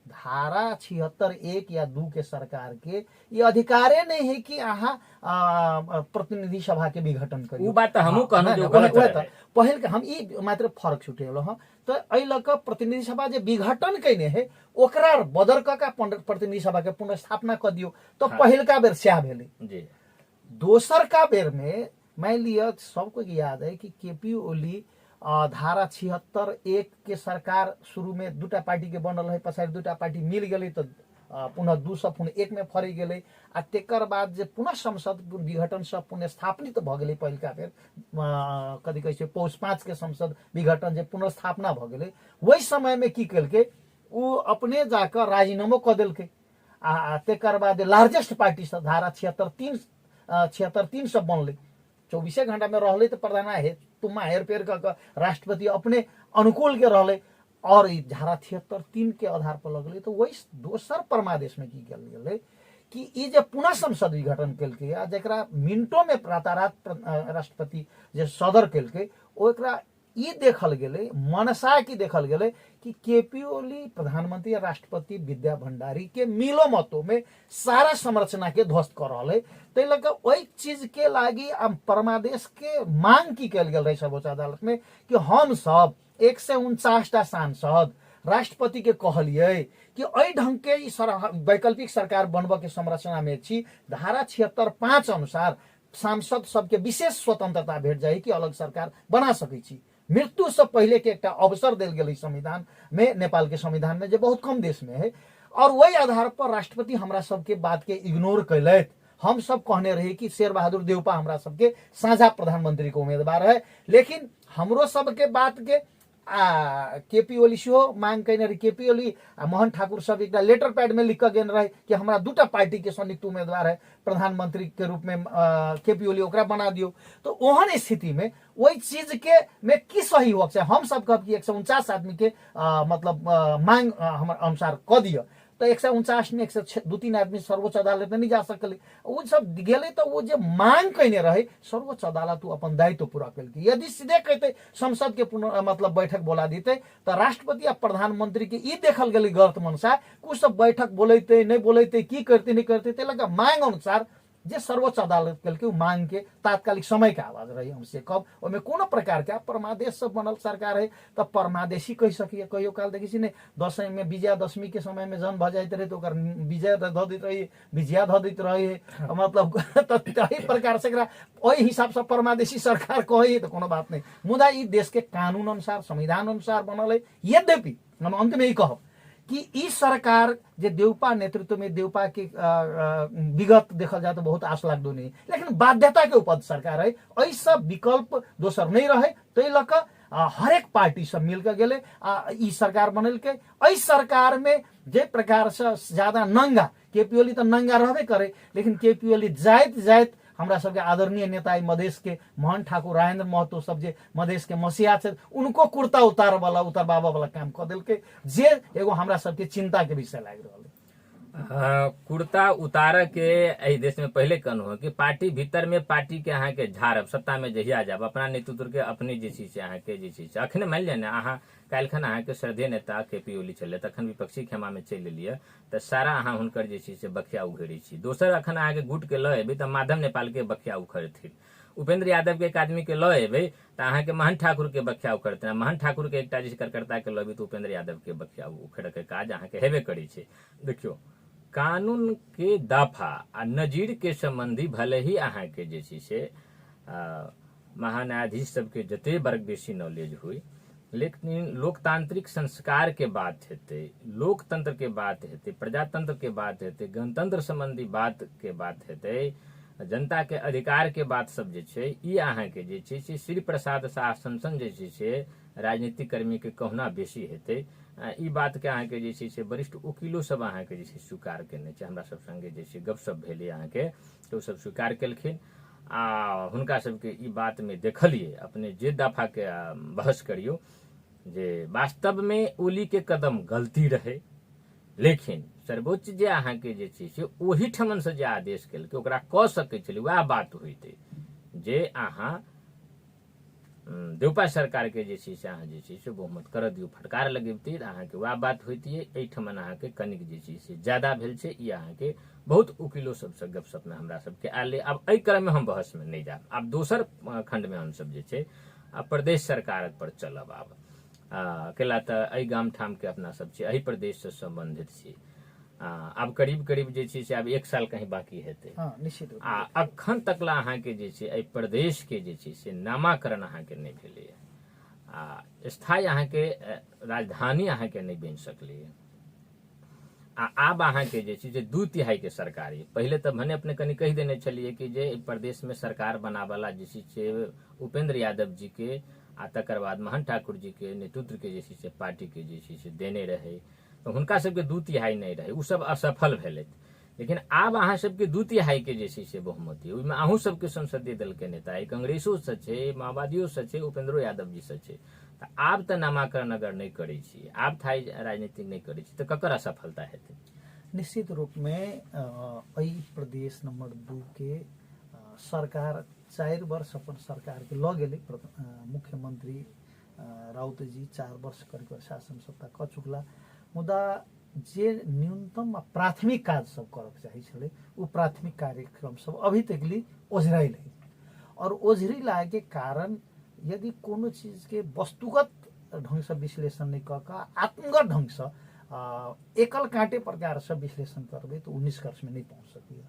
धारा 76(1) या 2 के सरकार के ये अधिकारे नहीं है कि अहाँ प्रतिनिधि सभा के विघटन करियो। उ बात हमहू कहना जो गलत है। पहिल के हम ई मात्र फर्क छुटेलो हम तो एहि लऽ कऽ प्रतिनिधि सभा जे विघटन कैने है ओकरा बदर कऽ के प्रतिनिधि सभा के पुनर्स्थापना कर दियो तो पहिलका बेर सएह भेलै जी। दोसरका बेर में मान लिया सबको याद है कि केपी ओली धारा 76(1) के सरकार शुरू में दूटा पार्टी के बनल है, पछाड़ी दूटा पार्टी मिल गई तो पुनः 201 में फरी गेलै आ तेकर बाद जे पुनः संसद विघटन से पुनर्स्थापित भ गेलै पहिलका बेर कथी कहै छै पौष 5 के संसद विघटन जे पुनर्स्थापना भ गेलै वही समय में की केलकै उ अपने जाकर राजीनामो क देलकै आ तेकर बाद लार्जेस्ट पार्टी से धारा 76-3 से बनलै 24 घंटा में रहले तो प्रधान है तुम्मा हेरफेर कर राष्ट्रपति अपने अनुकूल के रहले और धारा 76-3 के आधार पर लगले तो वही दोसर परमादेश में की कल गेलै कि ई जे पुनः संसद विघटन केलकै आ जकरा मिनटों में रातारात राष्ट्रपति जे सदर केलकै ओकरा ई देखल गेलै मनसा की देखल गेलै कि केपी ओली प्रधानमंत्री राष्ट्रपति विद्या भंडारी के मिलो मतों में सारा संरचना के ध्वस्त कर रहा है तै लग वही चीज के लागी परमादेश के मांग की कल गेल रही सर्वोच्च अदालत में कि हम सब 149 सांसद राष्ट्रपति के कहलिए कि अई ढंग के वैकल्पिक सरकार बनब के संरचना में छी धारा 76(5) अनुसार सांसद सबके विशेष स्वतंत्रता भेट जाए कि अलग सरकार बना सकै छी मृत्यु से पहले के एक अवसर दिल गई संविधान में नेपाल के संविधान में जो बहुत कम देश में है और वही आधार पर राष्ट्रपति हमरा सबके बात के इग्नोर कैलत हम सब कहने रहे कि शेर बहादुर देउपा हमरा सबके साझा प्रधानमंत्री को उम्मीदवार है लेकिन हमरो सबके बात के केपी ओली मांग कैने रहे केपी ओली मोहन ठाकुर सब एक लेटर पैड में लिख गेल रहे कि हमारा दूटा पार्टी के संयुक्त उम्मीदवार है प्रधानमंत्री के रूप में केपी ओली ओकरा बना दियो तो ओहन स्थिति में वही चीज के में की सही हो हम सब कह कि 149 आदमी के मतलब मांग हमारे अनुसार क दियो तो 149 में 102-3 आदमी सर्वोच्च अदालत में नहीं जा सकले वो सब गेले तो वो जो मांग कैने रहे सर्वोच्च अदालत अपन दायित्व पूरा कल यदि सीधे कहते संसद के मतलब बैठक बोला देते तो राष्ट्रपति या प्रधानमंत्री के ई देखल गई गलत मनसा कुछ सब बैठक बोलते नहीं बोलते की करते नहीं करते लगा मांग अनुसार जे सर्वोच्च अदालत कल मांग के तात्कालिक समय के आवाज रही हमसे कब और कोनो प्रकार के परमादेश से बनल सरकार है तब परमादेशी कह सकिए कहियो काल देखी ने दशमी में विजयादशमी के समय में जन्म भ जाते रहे तो विजय ध दैत रही विजया ध दैत रही मतलब तही प्रकार से वही हिसाब से परमादेशी सरकार कहे तो कोनो बात नहीं मुदा ई देश के कानून अनुसार संविधान अनुसार बनल है यद्यपि हम अंत में ही कह कि इस सरकार जे देउपा नेतृत्व में देउपा के विगत देखल जाए तो बहुत आश लागदो नहीं लेकिन बाध्यता के उपद सरकार है ऐसा विकल्प दोसर नहीं रहे तो लक हरेक पार्टी सब मिलकर गेले ई सरकार बनल के इस सरकार में जे प्रकार से ज्यादा नंगा केपी ओली तो नंगा रहबे करे लेकिन केपी ओली जायत हमरा सबके आदरणीय नेता मधेश के मोहन ठाकुर राजेंद्र महतो सब जे मधेश के मसीहा छे उनको कुर्ता उतार बाबा वाला काम कर दिल के जे एगो हमरा सबके चिंता के विषय लाग रहल कुर्ता उतार के एहि देश में पहले कहनु हो कि पार्टी भीतर में पार्टी के अहाँ के झाड़ब सत्ता में जहिया जाब अपना नेतृत्व के अपने जे चीज अहाँ के जे चीज अखने मान लिया ना अहाँ काल्हिखन अहाँ के श्रद्धेय नेता केपी ओली छले तखन विपक्षी खेमा में चलि एलियै तो सारा अहाँ हुनकर जे छै से बखिया उघेरै छी दोसर अखन अहाँ के गुट के लऽ एबै तऽ माधव नेपाल के बखिया उखड़थिन उपेंद्र यादव के एक आदमी के लऽ एबै तऽ अहाँ के महन ठाकुर के बखिया उखड़थिन महन ठाकुर के एकटा जे कार्यकर्ता के लऽ एबै तऽ उपेंद्र यादव के बखिया उखड़ के काज अहाँ के हेबे करै छै देखियो कानून के दफा आ नजीर के संबंधी भले ही अहाँ के जे छै से महान्यायाधीश सबके जते वर्ग बेसी नॉलेज हुई लेकिन लोकतांत्रिक संस्कार के बात हेतै लोकतंत्र के बात हेतै प्रजातंत्र के बात हेतै गणतंत्र संबंधी बात के बात हेतै जनता के अधिकार के बात सब जे छै ई अहाँ के जे छै से श्री प्रसाद शाह सनसन जे छै से राजनीतिक कर्मी के कहना बेसी हेतै ई बात के अहाँ के जे छै से वरिष्ठ वकीलो सब अहाँ के जे छै स्वीकार केने छै हमरा सब संगे जे छै गपशप भेलै अहाँ के तो सब स्वीकार केलखिन आ हुनका सबके ई बात में देखलिए अपने जे दफा के बहस करियो जे वास्तव में ओली के कदम गलती रहे लेकिन सर्वोच्च जे अहाँ के जे छै से ओही ठमन से जे आदेश केलकै ओकरा कऽ सकै छलै वएह बात होइतै जे अहाँ देउपा सरकार के जे छै से अहाँ जे छै से बहुमत कर दियौ फटकार लगेबती अहाँ के वएह बात होइतियै एहिठमन अहाँ के कनिक जे छै से ज्यादा भेल छै ई अहाँ के बहुत वकीलो सबसे गपशप में हमरा सबके आयल अब एहि क्रम में हम बहस में नहीं जाब आब दोसर खंड में हम सब जे छै आब प्रदेश सरकार पर चलब आब अकेला तऽ एहि गाम ठाम के अपना सब छै एहि प्रदेश से संबंधित छी आब करीब करीब जे छै से आब 1 साल कहीं बाकी हेतै निश्चित आ अखन तकला अहाँ के जे छै एहि प्रदेश के जे छै से नामाकरण अहाँ के नहीं भेलैए आ स्थायी अहाँ के राजधानी अहाँ के नहीं बनि सकलैए आब अहाँके जे छै जे 2/3 के सरकार ये। पहिले तऽ भने अपने कनि कहि देने छलियै कि जे प्रदेश में सरकार बनावाला जे छै से उपेंद्र यादव जी के आ तकर बाद महन ठाकुर जी के नेतृत्व के जे छै से पार्टी के जे छै से देने रहे, तऽ हुनका सबके 2/3 नहीं रहे, उ सब असफल भेलै। लेकिन आब अहाँ सबके 2/3 के जे छै से बहुमत ये, ओहिमे अहूँ सबके संसदीय दल के नेता है, कांग्रेसो से छै, माओवादियो से छै, उपेंद्रो यादव जी से छै। तऽ आब तऽ नामाकरण अगर नहीं करै छी, आब थाई राजनीति नहीं करै छी, तऽ ककर असफलता हेतै? निश्चित रूप में प्रदेश नंबर 2 के सरकार 4 वर्ष अपन सरकार के लऽ गेलै। मुख्यमंत्री राउत जी 4 वर्ष करीब शासन सत्ता कऽ चुकला, मुदा जे न्यूनतम आ प्राथमिक काज सब करऽ चाही छलै, ओ प्राथमिक कार्यक्रम सब अभी तक ली ओझराइल है। और ओझरी लागे के कारण यदि कोनो चीज के वस्तुगत ढंग से विश्लेषण नहीं कऽ कऽ आत्मगत ढंग से एकल कांटे प्रकार से विश्लेषण करबे तो 19 निष्कर्ष में नहीं पहुंच सकिए।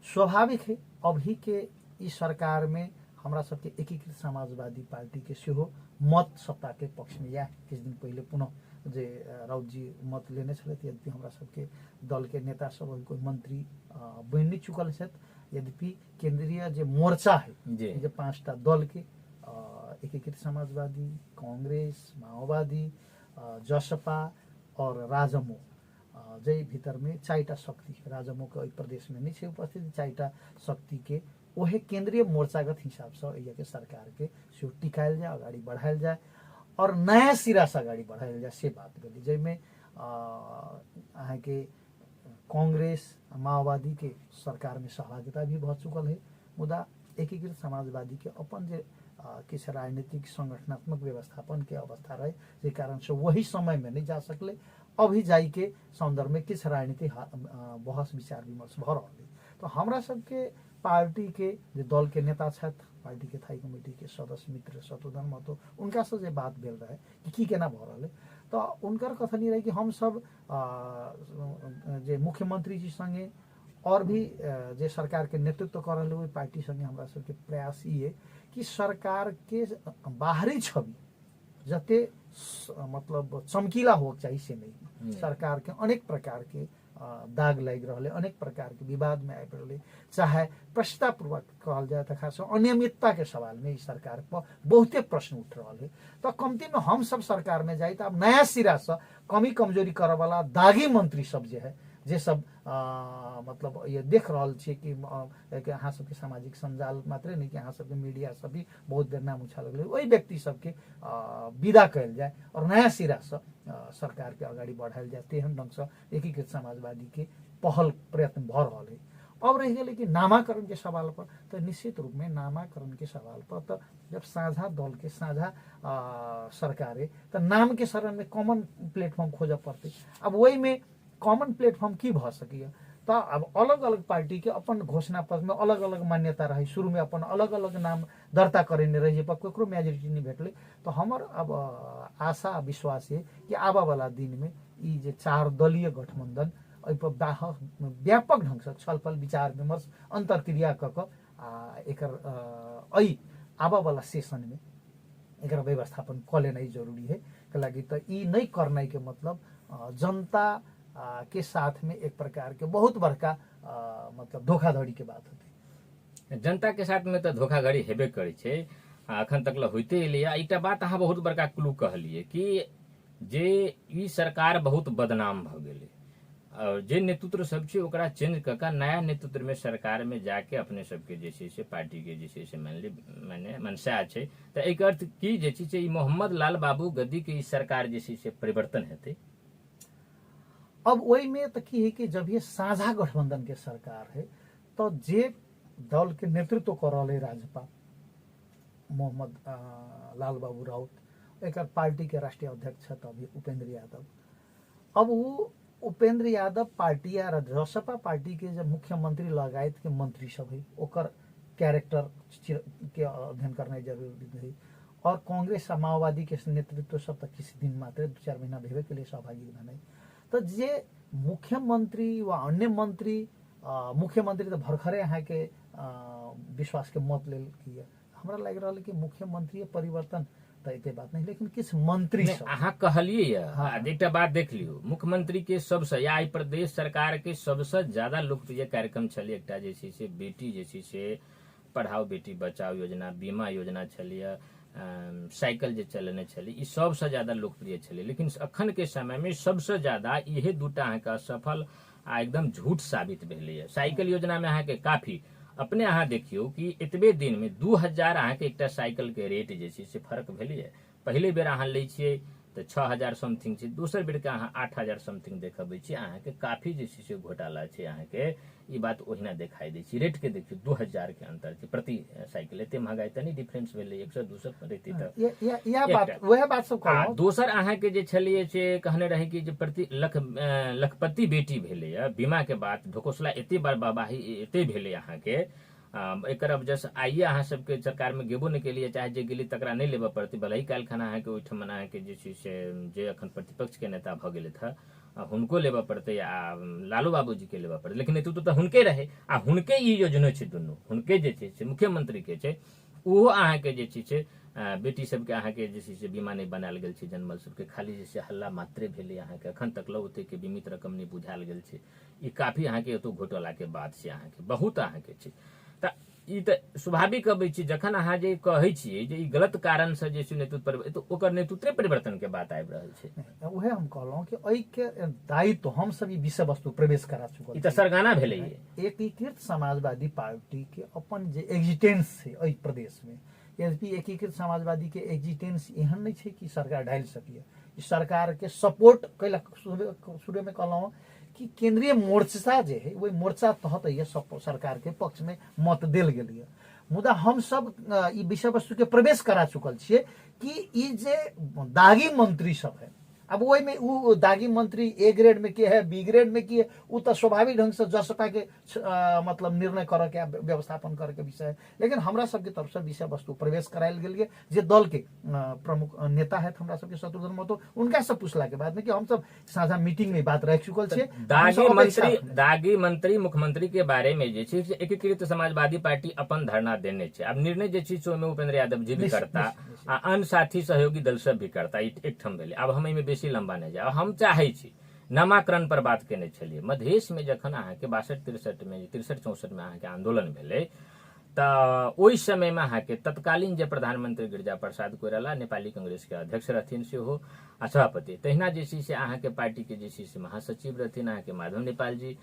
स्वाभाविक है अभी के इस सरकार में हमरा सबके एकीकृत समाजवादी पार्टी के सेहो मत सत्ता के पक्ष में, या किछु दिन पहले पुनः जे राउत जी मत लेने छलथि, यद्यपि हमरा सबके दल के नेता सब अभी कोई मंत्री बनि नहीं चुकल छथि। यद्यपि केंद्रीय जे मोर्चा है जे 5टा दल के एकीकृत समाजवादी, कांग्रेस, माओवादी, जसपा और राजमो, जै भीतर में 4टा शक्ति, राजमो के प्रदेश में नहीं है उपस्थिति, 4टा शक्ति के वही केंद्रीय मोर्चागत हिसाब से के सरकार के से टिकायल जाए, अगाडि बढ़ायल जाए और नया सिरा से अगाडि बढ़ायल जाए से बात करी। जैमें अहाँ के कांग्रेस माओवादी के सरकार में सहभागिता भी भ चुकल है, मुदा एकीकृत समाजवादी के अपन जे किसी राजनीतिक संगठनात्मक व्यवस्थापन के अवस्था रहे, जे कारण से वही समय में नहीं जा सकले। अभी जाई के संदर्भ में किस राजनीतिक बहस विचार विमर्श भ रहा है। तो हमरा सबके पार्टी के जे दल के नेता छथि, पार्टी के थाई कमेटी के सदस्य मित्र शत्रुघ्न महतो, उनका से जे बात भेल रहे कि की केना भ रहा है, तो उनकर कथन ये रहे कि हम सब जे मुख्यमंत्री जी संगे और भी जे सरकार के नेतृत्व कर रहे हुए पार्टी संगे हमरा सबके प्रयास ये कि सरकार के बाहरी छवि जते मतलब चमकीला हो चाहिए से नहीं। सरकार के अनेक प्रकार के दाग लग रहे, अनेक प्रकार के विवाद में आबि रहे, चाहे प्रश्नतापूर्वक कहल जाए तो खास अनियमितता के सवाल में इस सरकार पर बहुते प्रश्न उठ रहा है। तो कमती में हम सब सरकार में जाए तो अब नया सिरा से कमी कमजोरी करे वाला दागी मंत्री सब जे है, जे सब मतलब ये देख रहा छे कि अहाँ सबके सामाजिक संजाल मात्रे नहीं कि अहाँ सबके मीडिया सब भी बहुत बेर नाम उछाल गए, वही व्यक्ति सबके विदा कल जाए और नया सिरा से सरकार के अगाडि बढ़ायल जाए, तेहन ढंग से एकीकृत समाजवादी के पहल प्रयत्न भ रहा है। अब रह गए कि नामाकरण के सवाल पर, तो निश्चित रूप में नामाकरण के सवाल पर तो जब साझा दल के साझा सरकार है तो नाम के शरण में कॉमन प्लेटफॉर्म खोज पड़ते। अब वही में कॉमन प्लेटफॉर्म की भ सकिए, तो अब अलग अलग पार्टी के अपन घोषणा पत्र में अलग अलग मान्यता रही, शुरू में अपन अलग अलग नाम दर्ता करने रही, पर केकरो मेजोरिटी नहीं भेटले। तो हमर अब आशा विश्वास है कि आबा वाला दिन में ई जे 4 दलीय गठबंधन पर व्यापक ढंग से छलफल विचार विमर्श अंतरक्रिया कऽ आबा वाला सेशन में एक व्यवस्थापन क लेना जरूरी है। कलाकि तो ई नहीं करना के मतलब जनता के साथ में एक प्रकार के बहुत बड़का मतलब धोखाधड़ी के बात होती। जनता के साथ में तो धोखाधड़ी हेबे करे छे, अखन तक होते एलिया। एकटा बात अहाँ बहुत बड़का क्लू कहलिए कि जे ई सरकार बहुत बदनाम भ गेलै और जे नेतृत्व सब छे ओकरा चेंज कऽ नया नेतृत्व में सरकार में जाके अपने सबके जे छै से पार्टी के जे छै से माने मनसा छै, तो एक अर्थ की जे छै ई मोहम्मद लाल बाबू गद्दी के ई सरकार जे छै से परिवर्तन हेतै। अब वही में तो की है कि जब ये साझा गठबंधन के सरकार है तो जे दल के नेतृत्व कर रहे राजपा मोहम्मद लाल बाबू राउत, एक पार्टी के राष्ट्रीय अध्यक्ष अभी उपेंद्र यादव। अब वो उपेंद्र यादव पार्टी या जसपा पार्टी के जब मुख्यमंत्री लगायत के मंत्री सब है ओकर कैरेक्टर के अध्ययन करना जरूरी है। और कांग्रेस और माओवादी के नेतृत्व सब तक किसी दिन मात्र 2-4 महीना भेवे के लिए सहभागी बने। तो जे मुख्यमंत्री व अन्य मंत्री मुख्यमंत्री तो भरखरे यहाँ के विश्वास के मत ले किया, हमरा लग रहा है कि मुख्यमंत्री परिवर्तन त एते बात नहीं, लेकिन किछु मंत्री नहीं, सब अहाँ कहलिए हाँ। एकटा बात देख लियौ, मुख्यमंत्री के सबसे या एहि प्रदेश सरकार के सबसे ज्यादा लोकप्रिय कार्यक्रम छलै एकटा जे छै से बेटी जे छै से पढ़ाओ बेटी बचाओ योजना, बीमा योजना छलै, साइकिल जे चलेने छलै, ई सबसे ज्यादा लोकप्रिय छलै। लेकिन अखन के समय में सबसे ज्यादा इहे दूटा अहाँके असफल आ एकदम झूठ साबित भेलैए। साइकिल योजना में अहाँके काफी अपने अहाँ देखियौ कि एतबे दिन में 2000 अहाँके एकटा साइकिल के रेट जे छै से फर्क भेलैए। पहिले बेर अहाँ लै छियै तऽ 6000 समथिंग छै, दोसर बेर के अहाँ 8000 समथिंग देखबै छियै, अहाँके काफी जे छै से घोटाला छै। अहाँके ई बात ओहिना देखाई दै छै। रेट के देखियौ 2000 के अंतर छै प्रति साइकिल, एते महंगाई तऽ नहीं डिफरेंस भेलै, 100-200 रहतै तऽ या बात वह बात सब आ कहलहुँ। दोसर अहाँके जे छलिए से कहने रहे कि जे प्रति लखपति बेटी भेलैए, बीमा के बात ढोकोसला एते बार बाबाही एते भेलै अहाँके, एकर वजह आइए अहाँ सबके सरकार में गेबो नहीं केलिए, चाहे जे गेली तकरा नहीं लेबऽ पड़तै, भले ही काल्हि खना अहाँके ओहिठाम अहाँके जे छै से जे अखन प्रतिपक्ष के नेता भऽ गेलथि हँ हुनको लेबऽ पड़तै आ लालू बाबूजी के लेबऽ पड़तै, लेकिन नेतृत्व तऽ हुनके रहे आ हुनके ई योजना छै, दुनू हुनके जे छै से मुख्यमंत्री के छै। ओहो अहाँके जे छै से बेटी सबके अहाँके जे छै से बीमा नहीं बनायल गेल छै, जनमल सबके खाली जे छै हल्ला मात्रे भेलै अहाँके, अखन तक लो ओते के बीमित रकम नहीं बुझायल गेल छै। ई काफी अहाँके एतो घोटाला के बात छै, अहाँके बहुत अहाँके छै। तऽ ई तऽ स्वाभाविक अबै छै जखन अहाँ जे कहै छियै जे ई गलत कारण से जे छै नेतृत्व तऽ ओकर नेतृत्व परिवर्तन के बात आबि रहल छै। उहे हम कहलहुँ कि एहि के दायित्व हम सब ई विषय वस्तु प्रवेश करा चुकल ई तऽ सरगाना भेलै। एकीकृत समाजवादी पार्टी के अपन जे एग्जिटेंस छै एहि प्रदेश में, यद्यपि एकीकृत समाजवादी के एग्जिटेंस एहन नहीं छै कि सरकार ढालि सकिए, ई सरकार के सपोर्ट कैला शुरू में कहलहुँ कि केंद्रीय मोर्चा जे है वही मोर्चा तहत ये सरकार के पक्ष में मत देल गेल। मुदा हम सब ई विषय वस्तु के प्रवेश करा चुकल छियै कि ई जे दागी मंत्री सब है, अब वही में वो दागी मंत्री ए ग्रेड में के है, बी ग्रेड में की है, वो तो स्वाभाविक ढंग से जसपा के मतलब निर्णय करे के व्यवस्थापन करे के विषय है। लेकिन हमरा सबके तरफ से विषय वस्तु प्रवेश करायल गेल जे दल के प्रमुख नेता है हमरा सबके शत्रुघ्न महतो, उनका से पूछला के बाद में कि हम सब साझा मीटिंग में बात रख चुकल छियै। दागी मंत्री मुख्यमंत्री के बारे में जे छै एकीकृत समाजवादी पार्टी अपन धरना देने छै। अब निर्णय जे छै ओहिमे उपेंद्र यादव जी भी करता आ अन्य साथी सहयोगी दल सब भी करता, एक ठम भेलै। अब हम एहिमे बेसी लंबा नहीं जाए, हम चाहे छी नामाकरण पर बात केने छलिए। मधेश में जखन अहाँके 62-63 में 63-64 में अहाँके आंदोलन भेलै तऽ ओहि समय में अहाँके तत्कालीन जे प्रधानमंत्री गिरिजा प्रसाद कोइराला नेपाली कांग्रेस के अध्यक्ष रहथिन सेहो आ सभापति, तहिना जे छै से अहाँके पार्टी के जे छै से महासचिव रहथिन अहाँके माधव नेपाल जी,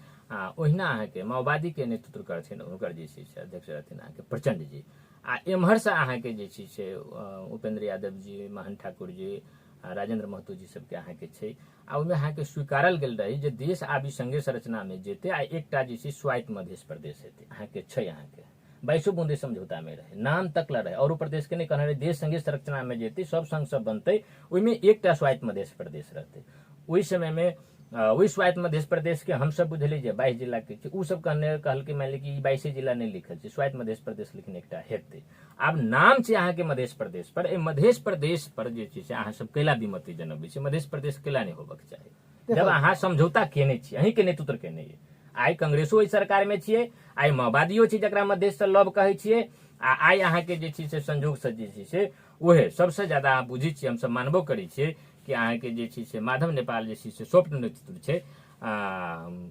ओहिना अहाँके माओवादी के नेतृत्व करथिन हुनकर जे छै से अध्यक्ष रहथिन अहाँके प्रचंड जी, आ एम्हर से अहाँके जे छै से उपेंद्र यादव जी, महन ठाकुर जी, राजेंद्र महतो जी सबके अहाँके छै। आ ओहिमे अहाँके स्वीकारल गेल रही जे देश आबि संघीय संरचना में जेतै आ एकटा जे छै स्वायत्त मध्य प्रदेश हेतै, अहाँके छै अहाँके 22 बूंदे समझौता में रहे, नाम तक ला रहे, और प्रदेश के नहीं कहने रहे देश संघीय संरचना में जेतै, सब संघ सब बनतै, ओहिमे एकटा स्वायत्त मध्य प्रदेश रहतै। ओहि समय में वही स्वायत्त मध्य प्रदेश के हम सब बुझलिए जे 22 जिला के छै, उ सब कहलकै मान ली कि 22 जिला नहीं लिखल छै, स्वायत्त मध्य प्रदेश लेकिन एकटा हेतै। आब नाम छै अहाँके मध्य प्रदेश पर, ए मध्य प्रदेश पर जे छै से अहाँ सब कैला विमति जनबै छै, मध्य प्रदेश कैला नहीं होबक चाही जब अहाँ समझौता केने छी, अहीं के नेतृत्व केने ये। आइ कांग्रेसो एहि सरकार में छियै, आइ माओवादियो छै जकरा मध्य से लव कहै छियै, आ आइ अहाँके जे छै से संजोग से जे छै से ओहे सबसे ज्यादा अहाँ बुझै छियै, हम सब मानबो करै छियै कि अहाँके जे छै से माधव नेपाल जे छै से सॉफ्ट नेतृत्व छै,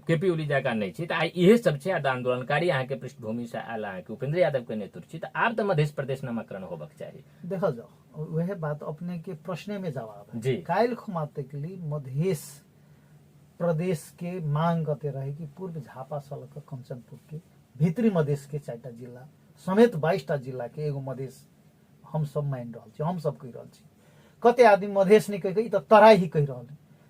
केपी ओली जकाँ नहीं छै। तऽ आइ इहे सब छै, आंदोलनकारी अहाँके पृष्ठभूमि से आयल अहाँके उपेंद्र यादव के नेतृत्व छै, तऽ आब तऽ मध्य प्रदेश नामाकरण होबक चाही। देखल जाओ वह बात अपने के प्रश्न में जवाब जी। काल्हि खुमाते के लिए मध्य प्रदेश के मांग कते रहे कि पूर्व झापा सलक कंचनपुर के भीतरी मधेश के 4टा जिला समेत 22टा जिला के एगो मधेश हम सब मान रहा छी, हम सब कह रहा छी। कते आदमी मधेश नहीं कह तो तराई ही कह रहा,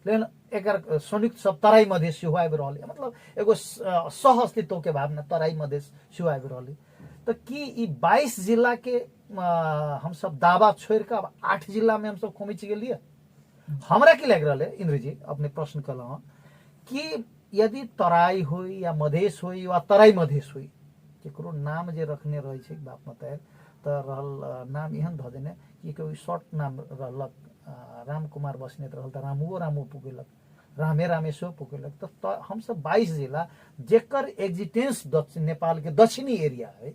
लेकिन एक संयुक्त सब तराई मधेश सेहो आबि रहा है, मतलब एगो सह अस्तित्व के भावना तराई मधेश सेहो आबि रहा है। तो कि 22 जिला के हम सब दावा छोड़ के 8 जिला में हम सब खोमिच गेलिए। हमरा की लग रहा है इंद्र जी, अपने प्रश्न कल कि यदि तराई हो या मधेश हो या तराई मधेश हो, केकरो नाम जे रखने रहे छै बाप मतार तो रहल नाम एहन ध देने कि कोई शॉर्ट नाम रहलक, राम कुमार बस्नेत रहल तो रामो पुगेलक, रामे रामेश्वर पुगेलक। तो हम सब 22 जिला जेकर एग्जिस्टेंस नेपाल के दक्षिणी एरिया है,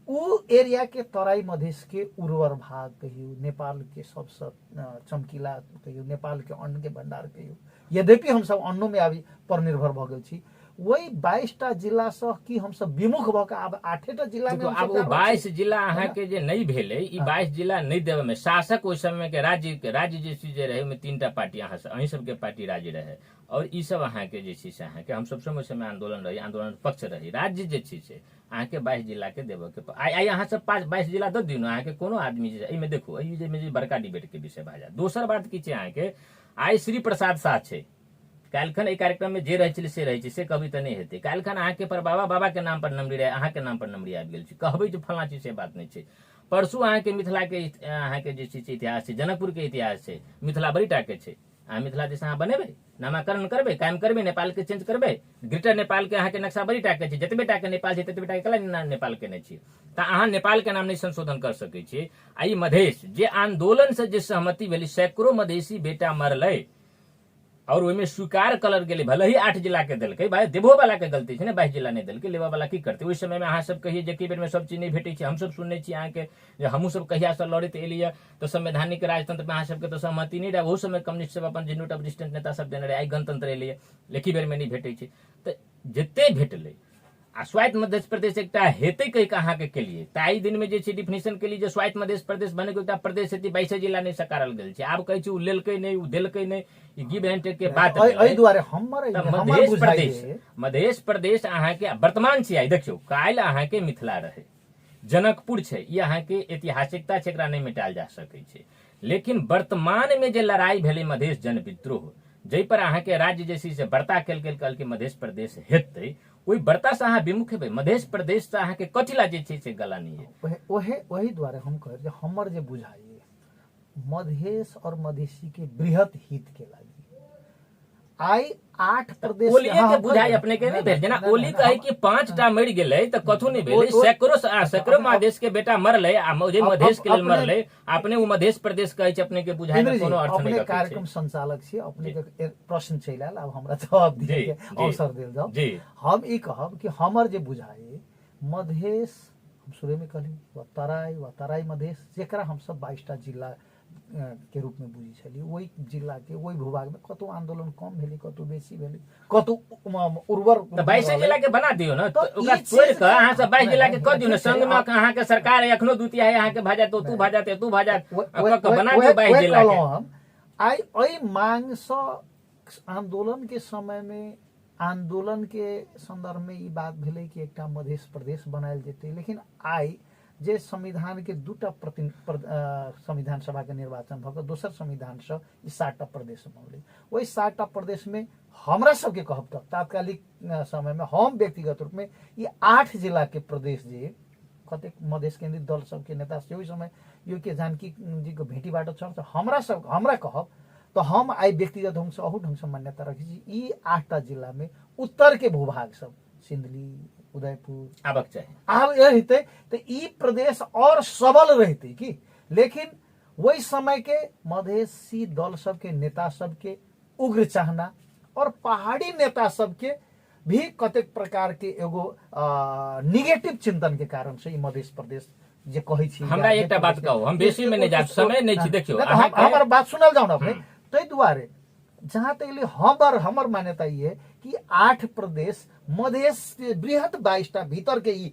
ऊ एरिया के तराई मधेश के उर्वर भाग कहियो, नेपाल के सबसे चमकीला कहियो, नेपाल के अन्न के भंडार कहियो। यद्यपि हम सब अन्नों में अभी पर निर्भर भ गेल छी, वही 22टा जिला से की हम सब विमुख भ के आब 8टा जिला में अब 22 जिला अहाँ के जे नहीं भेले, ई 22 जिला नहीं देवे में शासक ओइ समय के राज्य जे चीज रहे में 3टा पार्टी अहीं सब के पार्टी राज्य रहे, और ई सब अहाँ के जे चीज से अहाँ के हम सब समय आंदोलन रही, आंदोलन पक्ष रही। राज्य जे चीज से अहाँ के 22 जिला के देवे के आई अहाँ सब 22 जिला दे दिनु। अहाँ के कोनो आदमी जे एमे देखो ई जे में बड़का डिबेट के विषय भा जाय। दोसर बात की छै, अहाँ के आई श्री प्रसाद शाह छै, काल्हिखन एहि कार्यक्रम में जे रहै छै से रहै छै, से कभी तऽ नहीं हेतै। काल्हिखन अहाँ के पर बाबा के नाम पर नंबरी रहे, अहाँ के नाम पर नंबरी आबि गेल छै, कहबै जे फलां चीज से बात नहीं छै। परसू अहाँ के मिथिला के अहाँ के जे चीज इतिहास छै, जनकपुर के इतिहास छै, मिथिला बड़ीटा के छै। अहाँ मिथिला दिस अहाँ बनेबै, नामाकरण करबै, कायम करबै, नेपाल के चेंज करबै। ग्रेटर नेपाल के अहाँ के नक्शा बड़ीटा के छै, जतबे टा के नेपाल छै ततबे टा के कला नेपाल के नहीं छै, तऽ अहाँ नेपाल के नाम नहीं संशोधन कर सकै छियै। आ ई मधेश जे आंदोलन से जे सहमति भेलै, सैकड़ों मधेसी बेटा मरलै और ओहिमे स्वीकार कलर गेलै, भले ही 8 जिला के देलकै, भाई देबो वाला के गलती छै ने, 22 जिला नहीं देलकै, लेबा वाला की करतै। ओहि समय में अहाँ सब कहिए जे बेर में सब चीज नहीं भेटै छै। हम सब सुनने छी अहाँ के जे हमहूँ सब कहिया से लड़ैत एलियै, तो संवैधानिक राजतंत्र में अहाँ सबके तो सहमति नहीं रहे। ओहो समय कम्युनिस्ट सब अपन जे नोट ऑफ डिस्टेंस नेता सब देने रहे, आई गणतंत्र एलियै, लेकिन बेर में नहीं भेटै छै। तऽ जते भेटलै आ स्वायत्त मध्य प्रदेश एकटा हेतै कहि के अहाँ के केलियै, ताहि दिन में जे छै डिफिनेशन के लिए जे स्वायत्त मध्य प्रदेश बने एकटा प्रदेश हेतै, 22 जिला नहीं सकारल गेल छै। आब कहै छै उ लेलकै नहीं, उ देलकै नहीं, ई गिव एंड टेक के बात एहि दुआरे मध्य प्रदेश अहाँ के वर्तमान छै। देखियौ काल्हि अहाँ के मिथिला रहे, जनकपुर छै, ई अहाँ के ऐतिहासिकता छै, एकरा नहीं मिटाल जा सकै छै। लेकिन वर्तमान में जे लड़ाई भेलै मधेश जन विद्रोह, जै पर अहाँ के राज्य जैसी से बर्ता कल के मध्य प्रदेश हेतै, ओहि बर्ता से अहाँ विमुख हेबै। मध्य प्रदेश से अहाँ के कथी ला जे छै से गलानी है। वही द्वारे हम कहे जे हमर जे बुझाइए मधेश और मधेसी के बृहत हित के लागी आई 8 प्रदेश ओली के बुझाई अपने के नहीं भेल। जेना ओली कहे कि 5टा मरि गेलै त कथु नहीं भेलै, सैकड़ों मधेश के बेटा मरलै, आ जे मधेश के लेल मरलै, अपने वो मध्य प्रदेश कहे छै, अपने के बुझाई में कोनो अर्थ नहीं। अपने कार्यक्रम संचालक छी, अपने के प्रश्न चलि आयल, अब हमरा जवाब दिए के अवसर देल जाओ। हम ई कहब कि हमर जे बुझाई मधेश, हम शुरू में कहली तराई मधेश, जेकरा हम सब 22टा जिला के रूप में बुझी छली, वही जिला के वही भूभाग में कतौ आंदोलन कम भेली, कतौ बेसी भेली, कतौ उर्वर 22 जिला के बना दियो ना, ओकरा छोड़ के अहाँ सब 22 जिला के क दियो ना। संग में अहाँ के सरकार एखनो दूतिया है, अहाँ के भाजा तो तू भाजा ते तू भाजा, बना दियो 22 जिला के। हम आई ओई मांग स आंदोलन के समय में, आंदोलन के संदर्भ में ई बात भेलै कि एकटा मध्य प्रदेश बनायल जेतै। लेकिन आई जे संविधान के 2टा संविधान सभा के निर्वाचन भऽ कऽ दोसर संविधान से 7टा प्रदेश बनलै। वही 7टा प्रदेश में हमरा सबके कहब तक तात्कालिक समय में हम व्यक्तिगत रूप में ये 8 जिला के प्रदेश जे कतेक मधेश केंद्रित दल सबके नेता से ओहि समय यो के जानकी जी को भेटी बाटो छ, हमरा कहब तो हम आई व्यक्तिगत ढंग से अहू ढंग से मान्यता रखी छी ई 8टा जिला में उत्तर के भूभाग सब सिंधली, उदयपुर आबक चाहिए, आब रहते तो ई प्रदेश और सबल रहते की। लेकिन वही समय के मधेसी दल सबके नेता सबके उग्र चाहना और पहाड़ी नेता सबके भी कतेक प्रकार के एगो निगेटिव चिंतन के कारण से ई मध्य प्रदेश जे कहै छी। हमरा एकटा बात कहू, हम बेसी में नहीं जाब, समय नहीं छी। देखियो हमर बात सुनल जाऊ ना अपने, तै दुआरे जहां तक हमर मान्यता ये कि 8 प्रदेश मधेश बृहत 22टा भीतर के ई